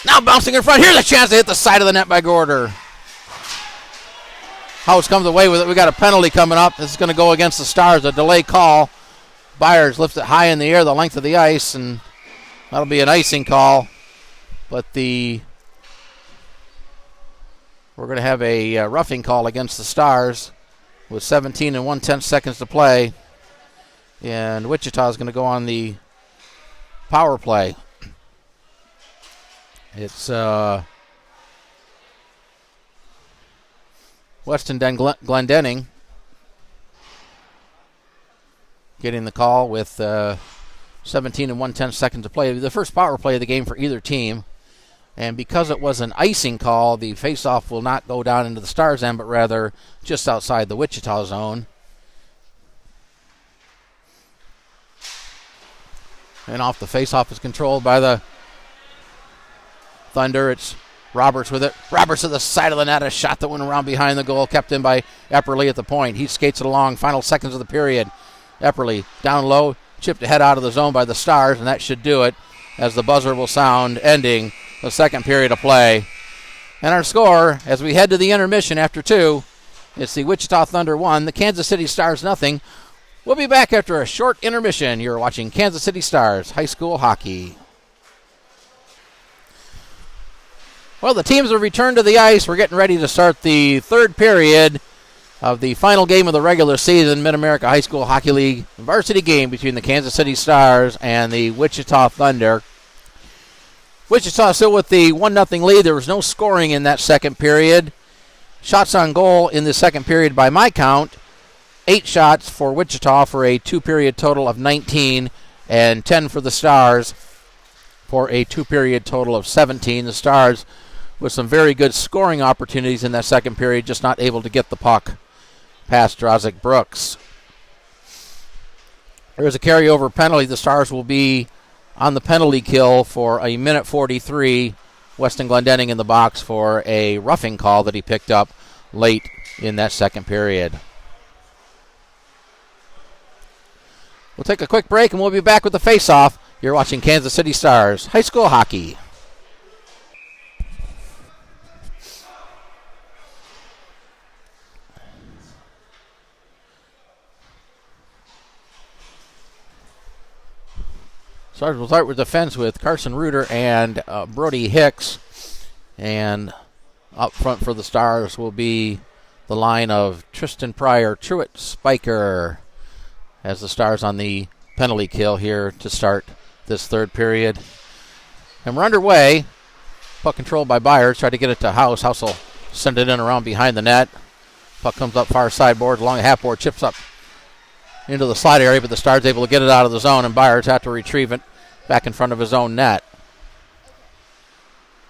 Now bouncing in front. Here's a chance to hit the side of the net by Gorder. House comes away with it. We got a penalty coming up. This is going to go against the Stars. A delay call. Byers lifts it high in the air the length of the ice, and that'll be an icing call. But we're going to have a roughing call against the Stars with 17 and 1/10 seconds to play. And Wichita is going to go on the power play. It's Weston Glendenning getting the call with 17 and 1/10 seconds to play. The first power play of the game for either team. And because it was an icing call, the faceoff will not go down into the Stars' end, but rather just outside the Wichita zone. And off the faceoff is controlled by the Thunder. It's Roberts with it. Roberts at the side of the net. A shot that went around behind the goal, kept in by Epperly at the point. He skates it along. Final seconds of the period. Epperly down low, chipped ahead out of the zone by the Stars, and that should do it as the buzzer will sound, ending the second period of play. And our score, as we head to the intermission after 2, it's the Wichita Thunder 1, the Kansas City Stars nothing. We'll be back after a short intermission. You're watching Kansas City Stars High School Hockey. Well, the teams have returned to the ice. We're getting ready to start the third period of the final game of the regular season Mid-America High School Hockey League varsity game between the Kansas City Stars and the Wichita Thunder. Wichita still with the 1-0 lead. There was no scoring in that second period. Shots on goal in the second period by my count. 8 shots for Wichita for a 2-period total of 19, and 10 for the Stars for a 2-period total of 17. The Stars with some very good scoring opportunities in that second period, just not able to get the puck past Drozic Brooks. There's a carryover penalty. The Stars will be on the penalty kill for a minute 43. Weston Glendenning in the box for a roughing call that he picked up late in that second period. We'll take a quick break and we'll be back with the face-off. You're watching Kansas City Stars High School Hockey. Stars will start with defense with Carson Reuter and Brody Hicks. And up front for the Stars will be the line of Tristan Pryor, Truitt, Spiker, as the Stars on the penalty kill here to start this third period. And we're underway. Puck controlled by Byers. Tried to get it to House. House will send it in around behind the net. Puck comes up far sideboard, along the half board, chips up into the slide area, but the Stars able to get it out of the zone, and Byers have to retrieve it back in front of his own net.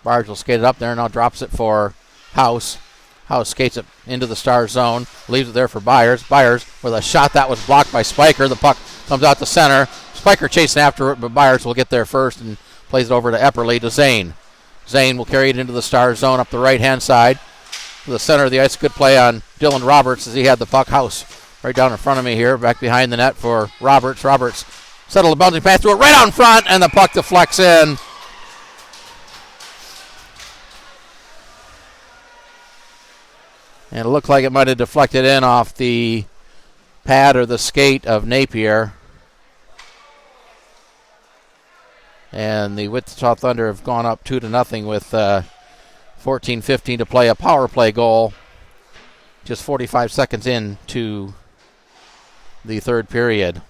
Byers will skate it up there, and now drops it for House. House skates it into the Stars zone, leaves it there for Byers. Byers with a shot that was blocked by Spiker. The puck comes out to center. Spiker chasing after it, but Byers will get there first and plays it over to Epperly to Zane. Zane will carry it into the Stars zone up the right-hand side. To the center of the ice, good play on Dylan Roberts as he had the puck. House right down in front of me here, back behind the net for Roberts. Roberts settled a bouncing pass to it right out in front, and the puck deflects in. And it looked like it might have deflected in off the pad or the skate of Napier. And the Wichita Thunder have gone up 2-0 with 14:15 to play, a power play goal just 45 seconds into the third period.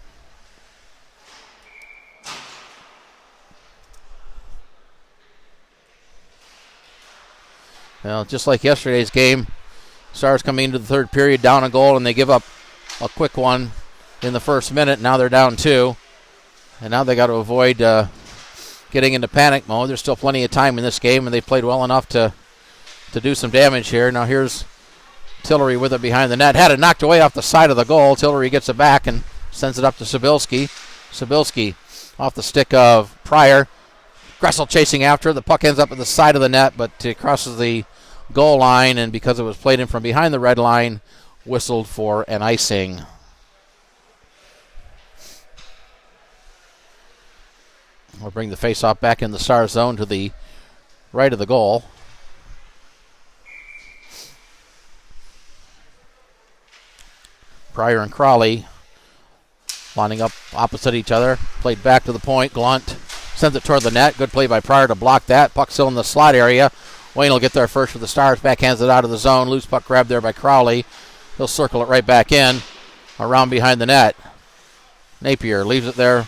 Well, just like yesterday's game, Stars coming into the third period down a goal, and they give up a quick one in the first minute. Now they're down 2, and now they got to avoid getting into panic mode. There's still plenty of time in this game, and they played well enough to do some damage here. Now here's Tillery with it behind the net. Had it knocked away off the side of the goal. Tillery gets it back and sends it up to Sabilski. Sabilski off the stick of Pryor. Gressel chasing after. The puck ends up at the side of the net, but it crosses the goal line, and because it was played in from behind the red line, whistled for an icing. We'll bring the face-off back in the Star zone to the right of the goal. Pryor and Crawley lining up opposite each other. Played back to the point. Glunt sends it toward the net. Good play by Pryor to block that. Puck still in the slot area. Wayne will get there first for the Stars. Backhands it out of the zone. Loose puck grabbed there by Crowley. He'll circle it right back in. Around behind the net. Napier leaves it there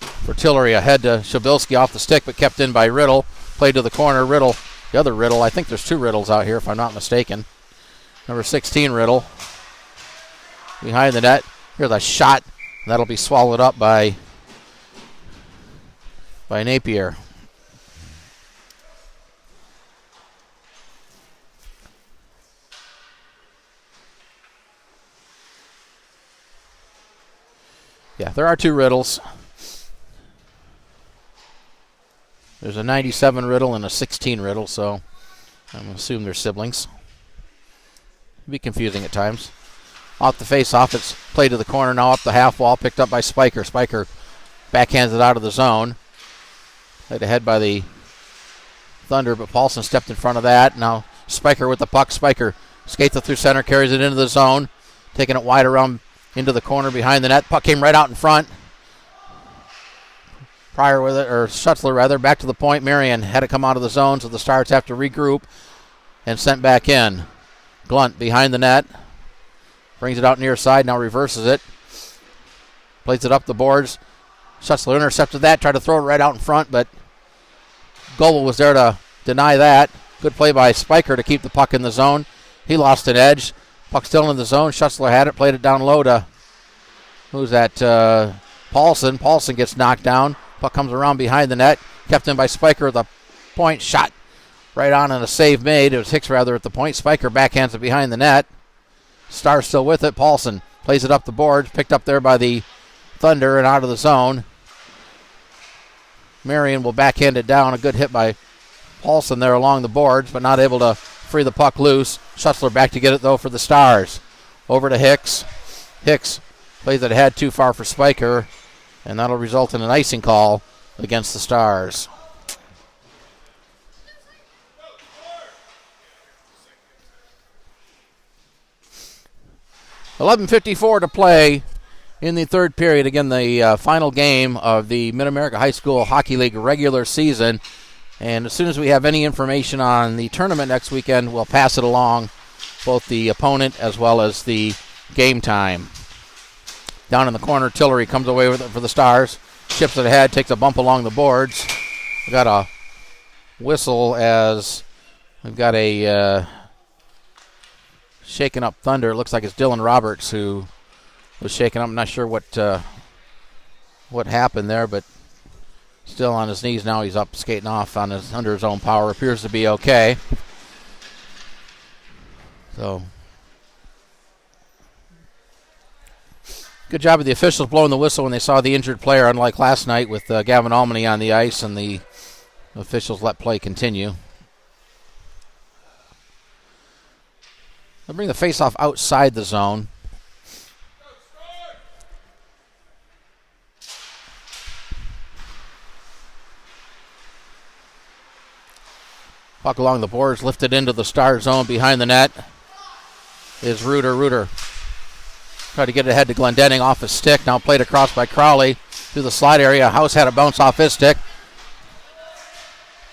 for Tillery. Ahead to Shabilski off the stick, but kept in by Riddle. Played to the corner. Riddle, the other Riddle. I think there's 2 Riddles out here if I'm not mistaken. Number 16 Riddle. Behind the net. Here's a shot. That'll be swallowed up by Napier. Yeah, there are 2 Riddles. There's a 97 Riddle and a 16 Riddle, so I'm going to assume they're siblings. It'll be confusing at times. Off the face-off, it's played to the corner, now up the half wall, picked up by Spiker. Spiker backhands it out of the zone. Played ahead by the Thunder, but Paulson stepped in front of that. Now Spiker with the puck. Spiker skates it through center, carries it into the zone, taking it wide around into the corner behind the net. Puck came right out in front. Pryor with it, or Schutzler rather, back to the point. Marion had it come out of the zone, so the Stars have to regroup and sent back in. Glunt behind the net. Brings it out near side, now reverses it. Plays it up the boards. Schutzler intercepted that, tried to throw it right out in front, but Goebel was there to deny that. Good play by Spiker to keep the puck in the zone. He lost an edge. Puck still in the zone. Schutzler had it, played it down low to, who's that? Paulson. Paulson gets knocked down. Puck comes around behind the net. Kept in by Spiker with a point shot right on and a save made. It was Hicks rather at the point. Spiker backhands it behind the net. Stars still with it. Paulson plays it up the boards. Picked up there by the Thunder and out of the zone. Marion will backhand it down. A good hit by Paulson there along the boards, but not able to free the puck loose. Schutzler back to get it, though, for the Stars. Over to Hicks. Hicks plays it ahead too far for Spiker, and that'll result in an icing call against the Stars. .11:54 to play in the third period. Again, the final game of the Mid-America High School Hockey League regular season. And as soon as we have any information on the tournament next weekend, we'll pass it along, both the opponent as well as the game time. Down in the corner, Tillery comes away with it for the Stars. Chips it ahead, takes a bump along the boards. We got a whistle as we've got a shaken up Thunder. It looks like it's Dylan Roberts who was shaken up. I'm not sure what happened there, but still on his knees now. He's up skating off on under his own power. Appears to be okay. So good job of the officials blowing the whistle when they saw the injured player, unlike last night with Gavin Almany on the ice, and the officials let play continue. They'll bring the faceoff outside the zone. Puck along the boards, lifted into the Star zone behind the net is Reuter. Reuter tried to get it ahead to Glendenning off his stick. Now played across by Crowley through the slide area. House had a bounce off his stick.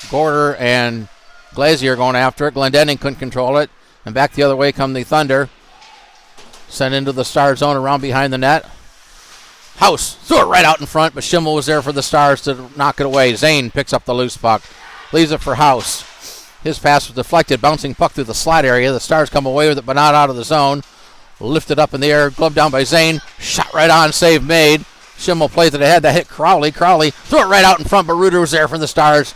Gorder and Glazier going after it. Glendenning couldn't control it. And back the other way come the Thunder. Sent into the Star zone around behind the net. House threw it right out in front, but Schimmel was there for the Stars to knock it away. Zane picks up the loose puck. Leaves it for House. His pass was deflected, bouncing puck through the slot area. The Stars come away with it, but not out of the zone. Lifted up in the air, glove down by Zane. Shot right on, save made. Schimmel plays it ahead. That hit Crowley. Crowley threw it right out in front, but Reuter was there for the Stars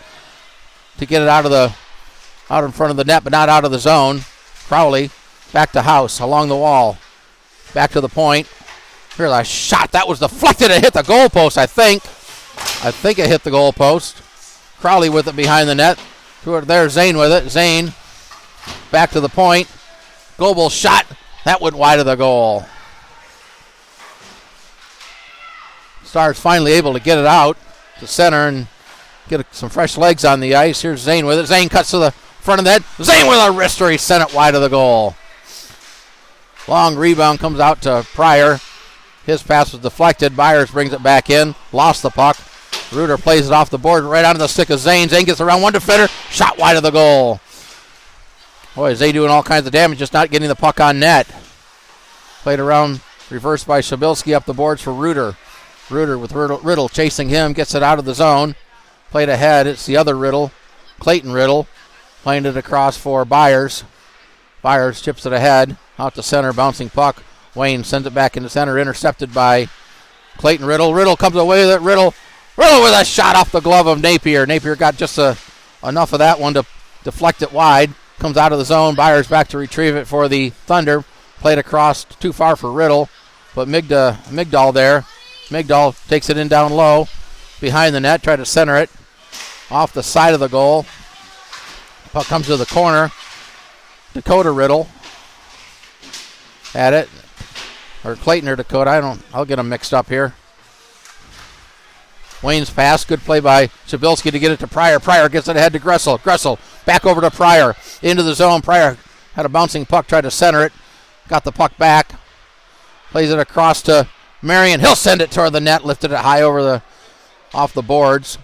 to get it out in front of the net, but not out of the zone. Crowley back to House along the wall. Back to the point. Here's a shot. That was deflected. It hit the goalpost, I think. I think it hit the goalpost. Crowley with it behind the net. Threw it there. Zane with it. Zane back to the point. Goebel shot. That went wide of the goal. Stars finally able to get it out to center and get some fresh legs on the ice. Here's Zane with it. Zane cuts to the front of the net. Zane with a wrister. He sent it wide of the goal. Long rebound comes out to Pryor. His pass was deflected. Byers brings it back in. Lost the puck. Reuter plays it off the board right onto the stick of Zane. Zane gets around one defender. Shot wide of the goal. Boy, Zane doing all kinds of damage, just not getting the puck on net. Played around, reversed by Shabilsky up the boards for Reuter. Reuter with Riddle chasing him, gets it out of the zone. Played ahead, it's the other Riddle, Clayton Riddle, playing it across for Byers. Byers chips it ahead, out to center, bouncing puck. Wayne sends it back into center, intercepted by Clayton Riddle. Riddle comes away with it, Riddle with a shot off the glove of Napier. Napier got just enough of that one to deflect it wide. Comes out of the zone. Byers back to retrieve it for the Thunder. Played across too far for Riddle, but Migdal there. Migdal takes it in down low. Behind the net, tried to center it. Off the side of the goal. Puck comes to the corner. Dakota Riddle had it. Or Clayton or Dakota. I'll get them mixed up here. Wayne's pass, good play by Shabilsky to get it to Pryor. Pryor gets it ahead to Gressel. Gressel back over to Pryor. Into the zone. Pryor had a bouncing puck, tried to center it. Got the puck back. Plays it across to Marion. He'll send it toward the net. Lifted it high off the boards.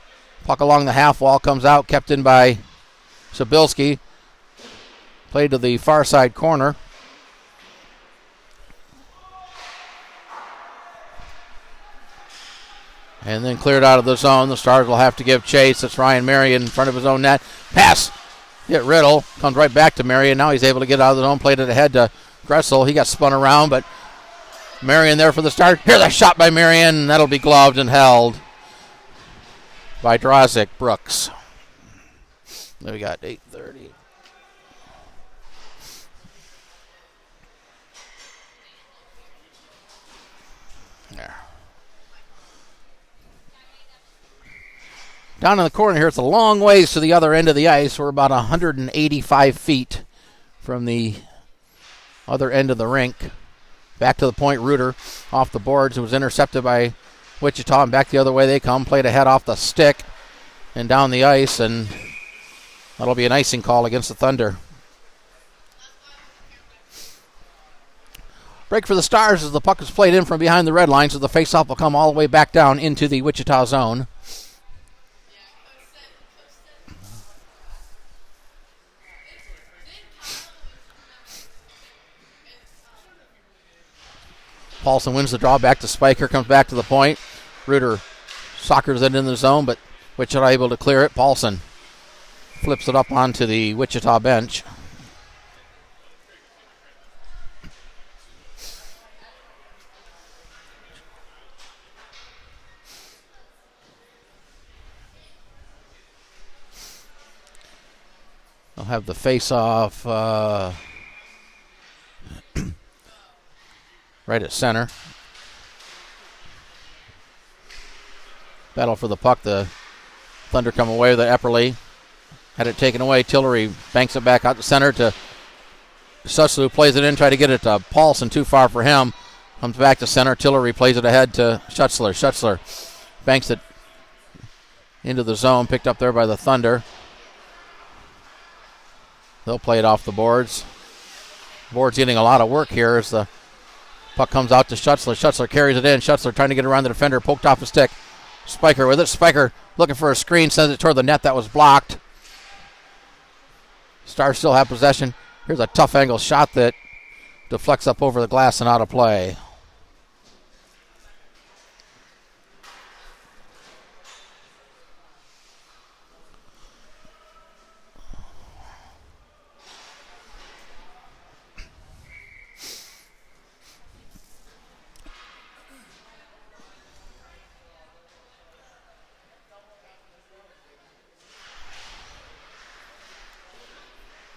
Puck along the half wall comes out. Kept in by Shabilsky. Played to the far side corner. And then cleared out of the zone. The Stars will have to give chase. It's Ryan Marion in front of his own net. Pass. Hit Riddle. Comes right back to Marion. Now he's able to get out of the zone. Played it ahead to Gressel. He got spun around, but Marion there for the start. Here's a shot by Marion. That'll be gloved and held by Drozik Brooks. Then we got 8:30. There. Down in the corner here, it's a long ways to the other end of the ice. We're about 185 feet from the other end of the rink. Back to the point, Reuter off the boards. It was intercepted by Wichita, and back the other way they come. Played ahead off the stick and down the ice, and that'll be an icing call against the Thunder. Break for the Stars as the puck is played in from behind the red line, so the faceoff will come all the way back down into the Wichita zone. Paulson wins the draw back to Spiker, comes back to the point. Reuter soccers it in the zone, but Wichita able to clear it. Paulson flips it up onto the Wichita bench. They'll have the face-off right at center. Battle for the puck. The Thunder come away with it. Epperly had it taken away. Tillery banks it back out to center to Schutzler, who plays it in, try to get it to Paulson. Too far for him. Comes back to center. Tillery plays it ahead to Schutzler. Schutzler banks it into the zone. Picked up there by the Thunder. They'll play it off the boards. Boards getting a lot of work here as the puck comes out to Schutzler. Schutzler carries it in. Schutzler trying to get around the defender. Poked off his stick. Spiker with it. Spiker looking for a screen. Sends it toward the net. That was blocked. Stars still have possession. Here's a tough angle shot that deflects up over the glass and out of play.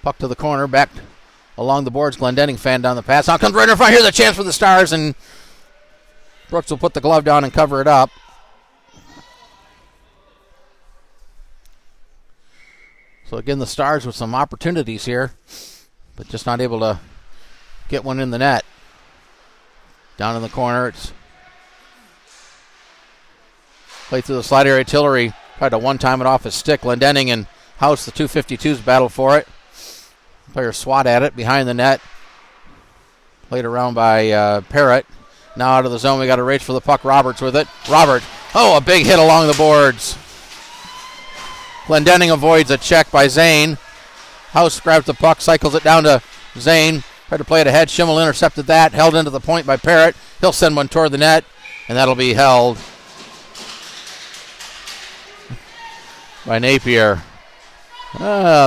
Puck to the corner, back along the boards. Glendenning fanned down the pass. Now comes right in front. Here's a chance for the Stars, and Brooks will put the glove down and cover it up. So again, the Stars with some opportunities here, but just not able to get one in the net. Down in the corner, it's played through the slide area. Tillery tried to one-time it off his stick. Glendenning and House, the 252s, battle for it. Player swat at it behind the net. Played around by Parrott. Now out of the zone, we got to race for the puck. Roberts with it. Robert. Oh, a big hit along the boards. Glendenning avoids a check by Zane. House grabs the puck, cycles it down to Zane. Tried to play it ahead. Schimmel intercepted that. Held into the point by Parrott. He'll send one toward the net, and that'll be held by Napier.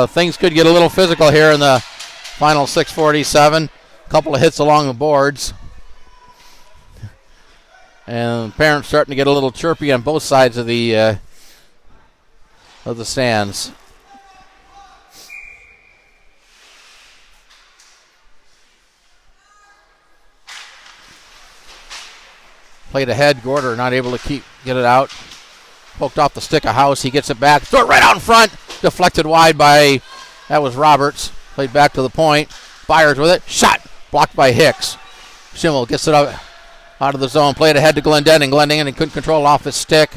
Things could get a little physical here in the final 6:47. A couple of hits along the boards. And parents starting to get a little chirpy on both sides of the stands. Played ahead. Gorder not able to get it out. Poked off the stick of House. He gets it back. Throw it right out in front. Deflected wide by, that was Roberts. Played back to the point. Byers with it. Shot. Blocked by Hicks. Schimmel gets it out of the zone. Played ahead to Glendenning. Glendenning couldn't control it off his stick.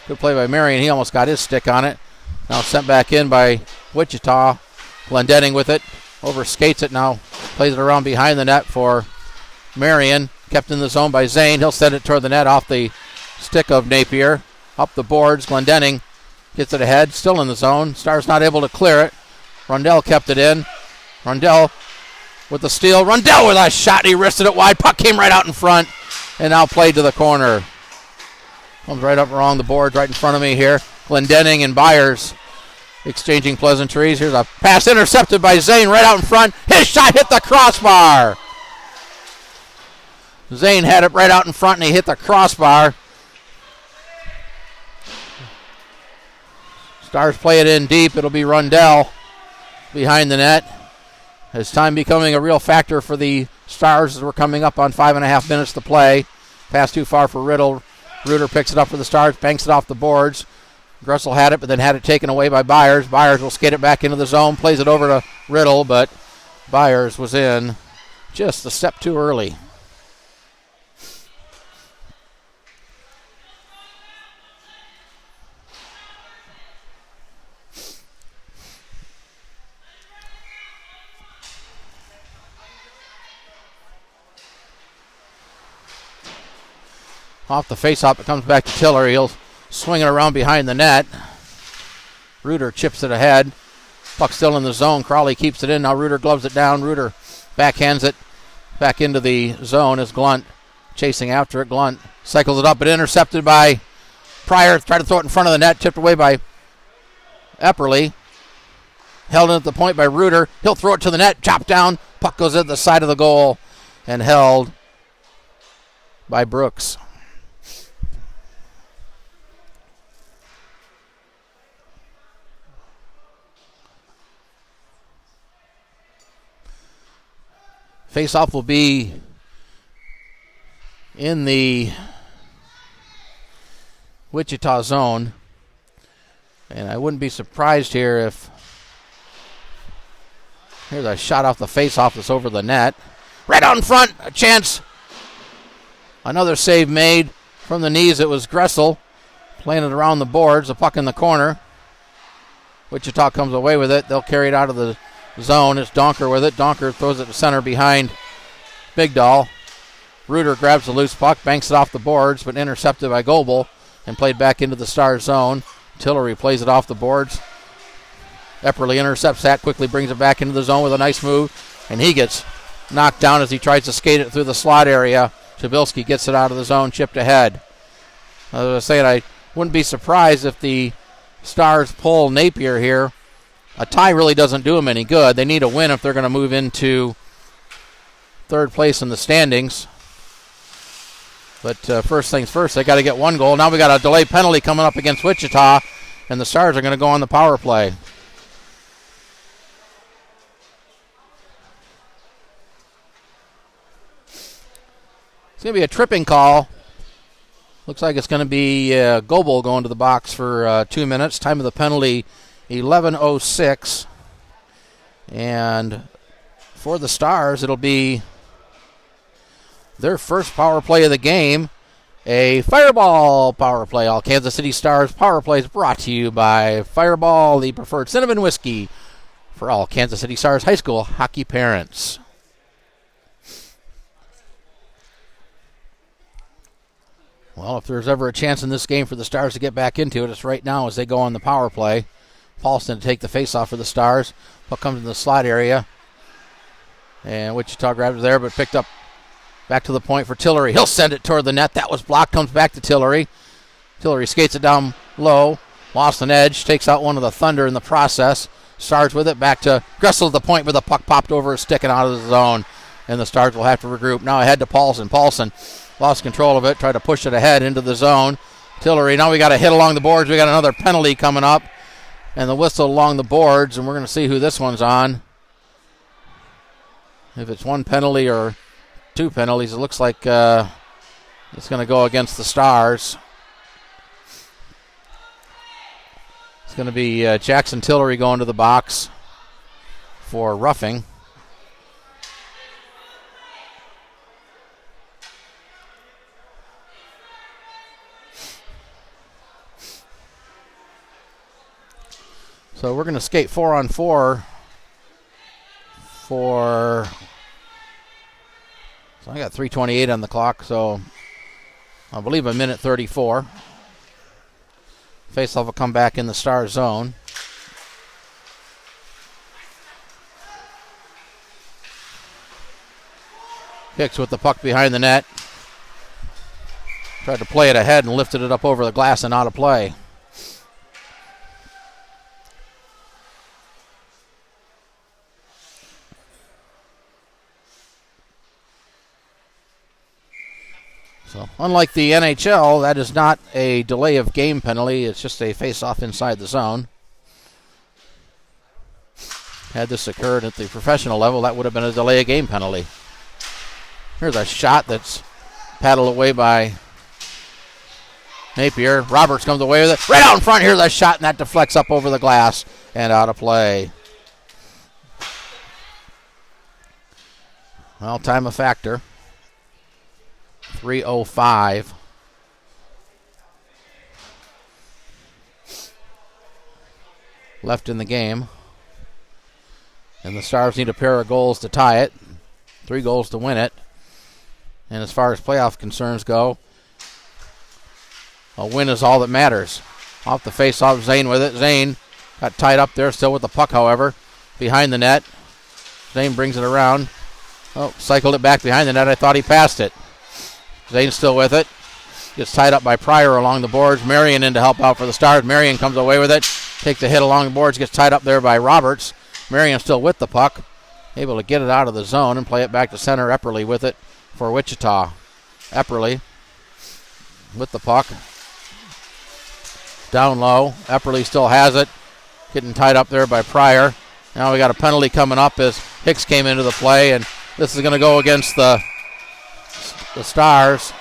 Good play by Marion. He almost got his stick on it. Now sent back in by Wichita. Glendenning with it. Over skates it now. Plays it around behind the net for Marion. Kept in the zone by Zane. He'll send it toward the net off the stick of Napier. Up the boards. Glendenning gets it ahead. Still in the zone. Stars not able to clear it. Rundell kept it in. Rundell with the steal. Rundell with a shot. He wristed it wide. Puck came right out in front. And now played to the corner. Comes right up along the boards right in front of me here. Glendenning and Byers exchanging pleasantries. Here's a pass intercepted by Zane right out in front. His shot hit the crossbar. Zane had it right out in front and he hit the crossbar. Stars play it in deep. It'll be Rundell behind the net. As time becoming a real factor for the Stars as we're coming up on 5.5 minutes to play. Pass too far for Riddle. Reuter picks it up for the Stars, banks it off the boards. Gressel had it, but then had it taken away by Byers. Byers will skate it back into the zone, plays it over to Riddle, but Byers was in just a step too early. Off the face-off, it comes back to Tiller. He'll swing it around behind the net. Reuter chips it ahead. Puck still in the zone. Crawley keeps it in. Now Reuter gloves it down. Reuter backhands it back into the zone as Glunt chasing after it. Glunt cycles it up, but intercepted by Pryor tried to throw it in front of the net, tipped away by Epperly. Held in at the point by Reuter. He'll throw it to the net, chop down. Puck goes at the side of the goal and held by Brooks. Face-off will be in the Wichita zone. And I wouldn't be surprised here if... Here's a shot off the face-off that's over the net. Right out in front, a chance. Another save made from the knees. It was Gressel playing it around the boards. The puck in the corner. Wichita comes away with it. They'll carry it out of the zone. It's Donker with it. Donker throws it to center behind Bigdahl. Reuter grabs the loose puck, banks it off the boards, but intercepted by Goebel and played back into the Stars zone. Tillery plays it off the boards. Epperly intercepts that, quickly brings it back into the zone with a nice move, and he gets knocked down as he tries to skate it through the slot area. Shabilsky gets it out of the zone, chipped ahead. As I was saying, I wouldn't be surprised if the Stars pull Napier here. A tie really doesn't do them any good. They need a win if they're going to move into third place in the standings. But first things first, they got to get one goal. Now we got a delay penalty coming up against Wichita, and the Stars are going to go on the power play. It's going to be a tripping call. Looks like it's going to be Goebel going to the box for 2 minutes. Time of the penalty, 11:06. And for the Stars, it'll be their first power play of the game, a Fireball power play. All Kansas City Stars power plays brought to you by Fireball, the preferred cinnamon whiskey for all Kansas City Stars high school hockey parents. Well, if there's ever a chance in this game for the Stars to get back into it, it's right now as they go on the power play. Paulson to take the face-off for the Stars. Puck comes in the slot area. And Wichita grabbed it there, but picked up back to the point for Tillery. He'll send it toward the net. That was blocked. Comes back to Tillery. Tillery skates it down low. Lost an edge. Takes out one of the Thunder in the process. Stars with it. Back to Gressel at the point where the puck popped over his stick and out of the zone. And the Stars will have to regroup. Now ahead to Paulson. Paulson lost control of it. Tried to push it ahead into the zone. Tillery. Now we got a hit along the boards. We got another penalty coming up. And the whistle along the boards. And we're going to see who this one's on. If it's one penalty or two penalties, it looks like it's going to go against the Stars. It's going to be Jackson Tillery going to the box for roughing. So we're going to skate 4-on-4 for... So I got 3:28 on the clock, so I believe a minute 34. Faceoff will come back in the Star zone. Hicks with the puck behind the net. Tried to play it ahead and lifted it up over the glass and out of play. So, unlike the NHL, that is not a delay of game penalty. It's just a face-off inside the zone. Had this occurred at the professional level, that would have been a delay of game penalty. Here's a shot that's paddled away by Napier. Roberts comes away with it. Right out in front, here's a shot, and that deflects up over the glass and out of play. Well, time a factor. 3:05. Left in the game. And the Stars need a pair of goals to tie it. 3 goals to win it. And as far as playoff concerns go, a win is all that matters. Off the face-off, Zane with it. Zane got tied up there, still with the puck, however. Behind the net. Zane brings it around. Oh, cycled it back behind the net. I thought he passed it. Zane's still with it. Gets tied up by Pryor along the boards. Marion in to help out for the Stars. Marion comes away with it. Takes the hit along the boards. Gets tied up there by Roberts. Marion still with the puck. Able to get it out of the zone and play it back to center. Epperly with it for Wichita. Epperly with the puck. Down low. Epperly still has it. Getting tied up there by Pryor. Now we got a penalty coming up as Hicks came into the play, and this is going to go against the Stars.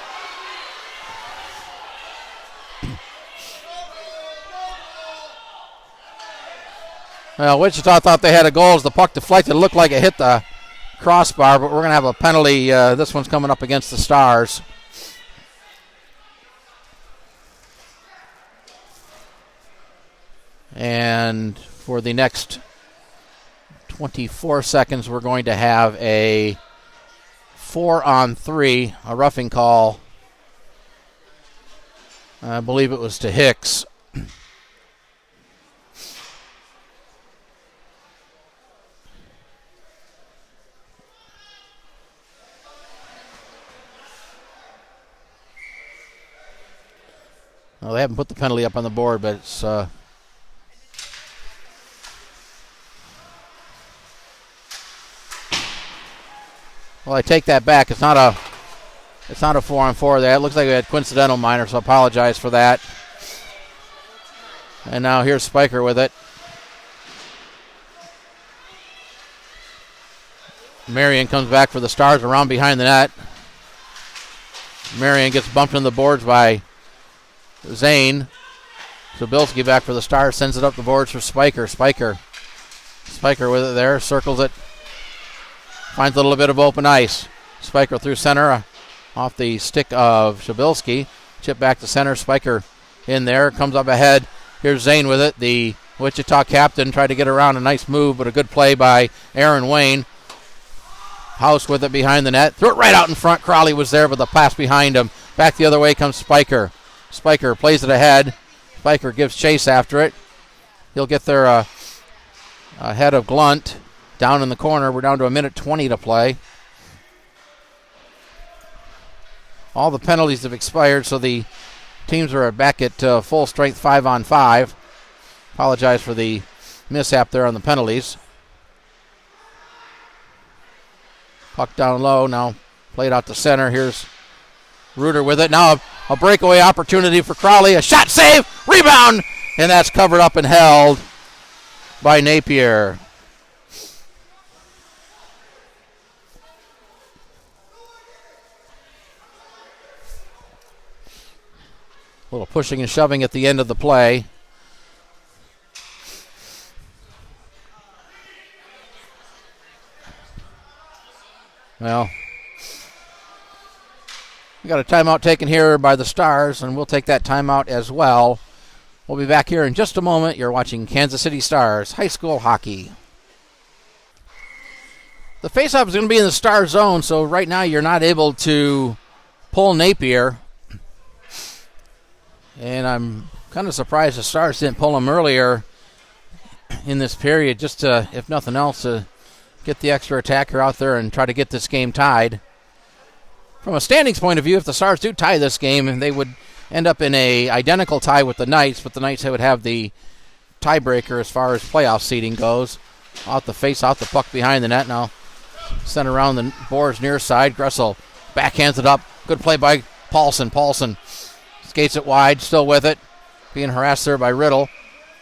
Well, Wichita thought they had a goal as the puck deflected. It looked like it hit the crossbar, but we're going to have a penalty. This one's coming up against the Stars. And for the next 24 seconds, we're going to have a 4-on-3, a roughing call. I believe it was to Hicks. Well, they haven't put the penalty up on the board, but it's well, I take that back. It's not a 4-on-4 there. It looks like we had coincidental minor, so I apologize for that. And now here's Spiker with it. Marion comes back for the Stars around behind the net. Marion gets bumped in the boards by Zane. Zabilski back for the Stars, sends it up the boards for Spiker. Spiker with it there, circles it. Finds a little bit of open ice. Spiker through center off the stick of Zabilski. Chip back to center. Spiker in there. Comes up ahead. Here's Zane with it. The Wichita captain tried to get around. A nice move, but a good play by Aaron Wayne. House with it behind the net. Threw it right out in front. Crowley was there, but the pass behind him. Back the other way comes Spiker. Spiker plays it ahead. Spiker gives chase after it. He'll get there ahead of Glunt. Down in the corner. We're down to 1:20 to play. All the penalties have expired, so the teams are back at full strength 5-on-5. Apologize for the mishap there on the penalties. Puck down low. Now played out to center. Here's Reuter with it. Now a breakaway opportunity for Crowley. A shot, save, rebound, and that's covered up and held by Napier. A little pushing and shoving at the end of the play. Well, we got a timeout taken here by the Stars, and we'll take that timeout as well. We'll be back here in just a moment. You're watching Kansas City Stars High School Hockey. The faceoff is going to be in the Star zone, so right now you're not able to pull Napier. And I'm kind of surprised the Stars didn't pull him earlier in this period, just to, if nothing else, to get the extra attacker out there and try to get this game tied. From a standings point of view, if the Stars do tie this game, they would end up in a identical tie with the Knights, but the Knights would have the tiebreaker as far as playoff seeding goes. Out the face, out the puck behind the net. Now sent around the boards near side. Gressel backhands it up. Good play by Paulson. Paulson skates it wide, still with it. Being harassed there by Riddle.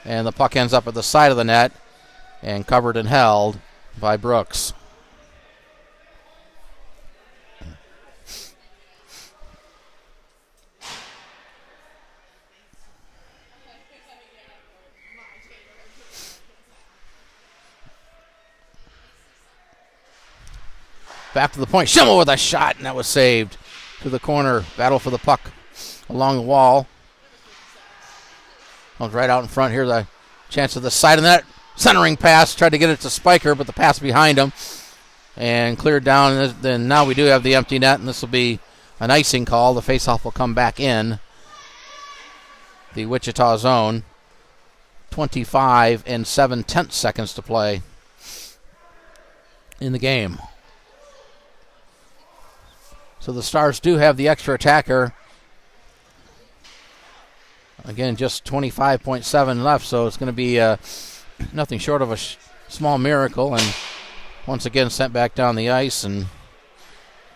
And the puck ends up at the side of the net and covered and held by Brooks. Back to the point. Schimmel with a shot, and that was saved. To the corner. Battle for the puck along the wall. Comes right out in front here. The chance of the side of the net. Centering pass. Tried to get it to Spiker, but the pass behind him. And cleared down. And then now we do have the empty net, and this will be an icing call. The faceoff will come back in the Wichita zone. 25 and 7/10 seconds to play in the game. So the Stars do have the extra attacker Again, just 25.7 left, so it's going to be nothing short of a small miracle. And once again, sent back down the ice, and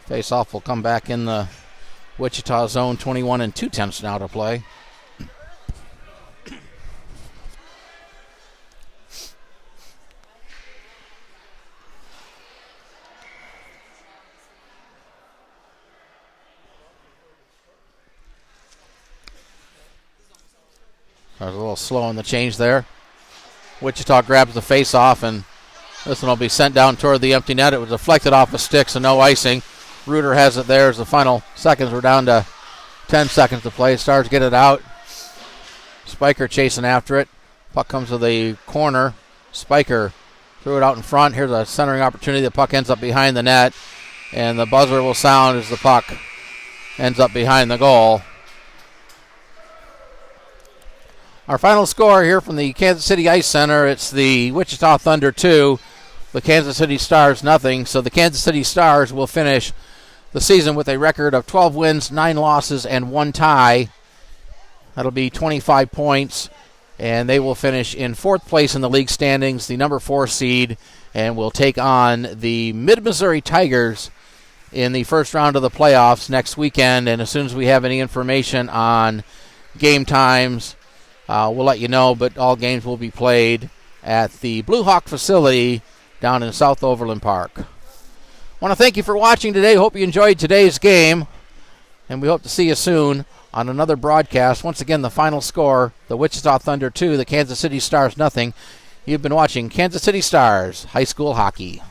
face-off will come back in the Wichita zone. 21 2/10 now to play. I was a little slow on the change there. Wichita grabs the face-off, and this one will be sent down toward the empty net. It was deflected off a stick, so no icing. Reuter has it there as the final seconds. We're down to 10 seconds to play. Stars get it out. Spiker chasing after it. Puck comes to the corner. Spiker threw it out in front. Here's a centering opportunity. The puck ends up behind the net, and the buzzer will sound as the puck ends up behind the goal. Our final score here from the Kansas City Ice Center, it's the Wichita Thunder 2, the Kansas City Stars nothing. So the Kansas City Stars will finish the season with a record of 12 wins, 9 losses, and 1 tie. That'll be 25 points, and they will finish in 4th place in the league standings, the number 4 seed, and will take on the Mid-Missouri Tigers in the first round of the playoffs next weekend. And as soon as we have any information on game times, we'll let you know, but all games will be played at the Blue Hawk facility down in South Overland Park. I want to thank you for watching today. Hope you enjoyed today's game, and we hope to see you soon on another broadcast. Once again, the final score, the Wichita Thunder 2, the Kansas City Stars nothing. You've been watching Kansas City Stars High School Hockey.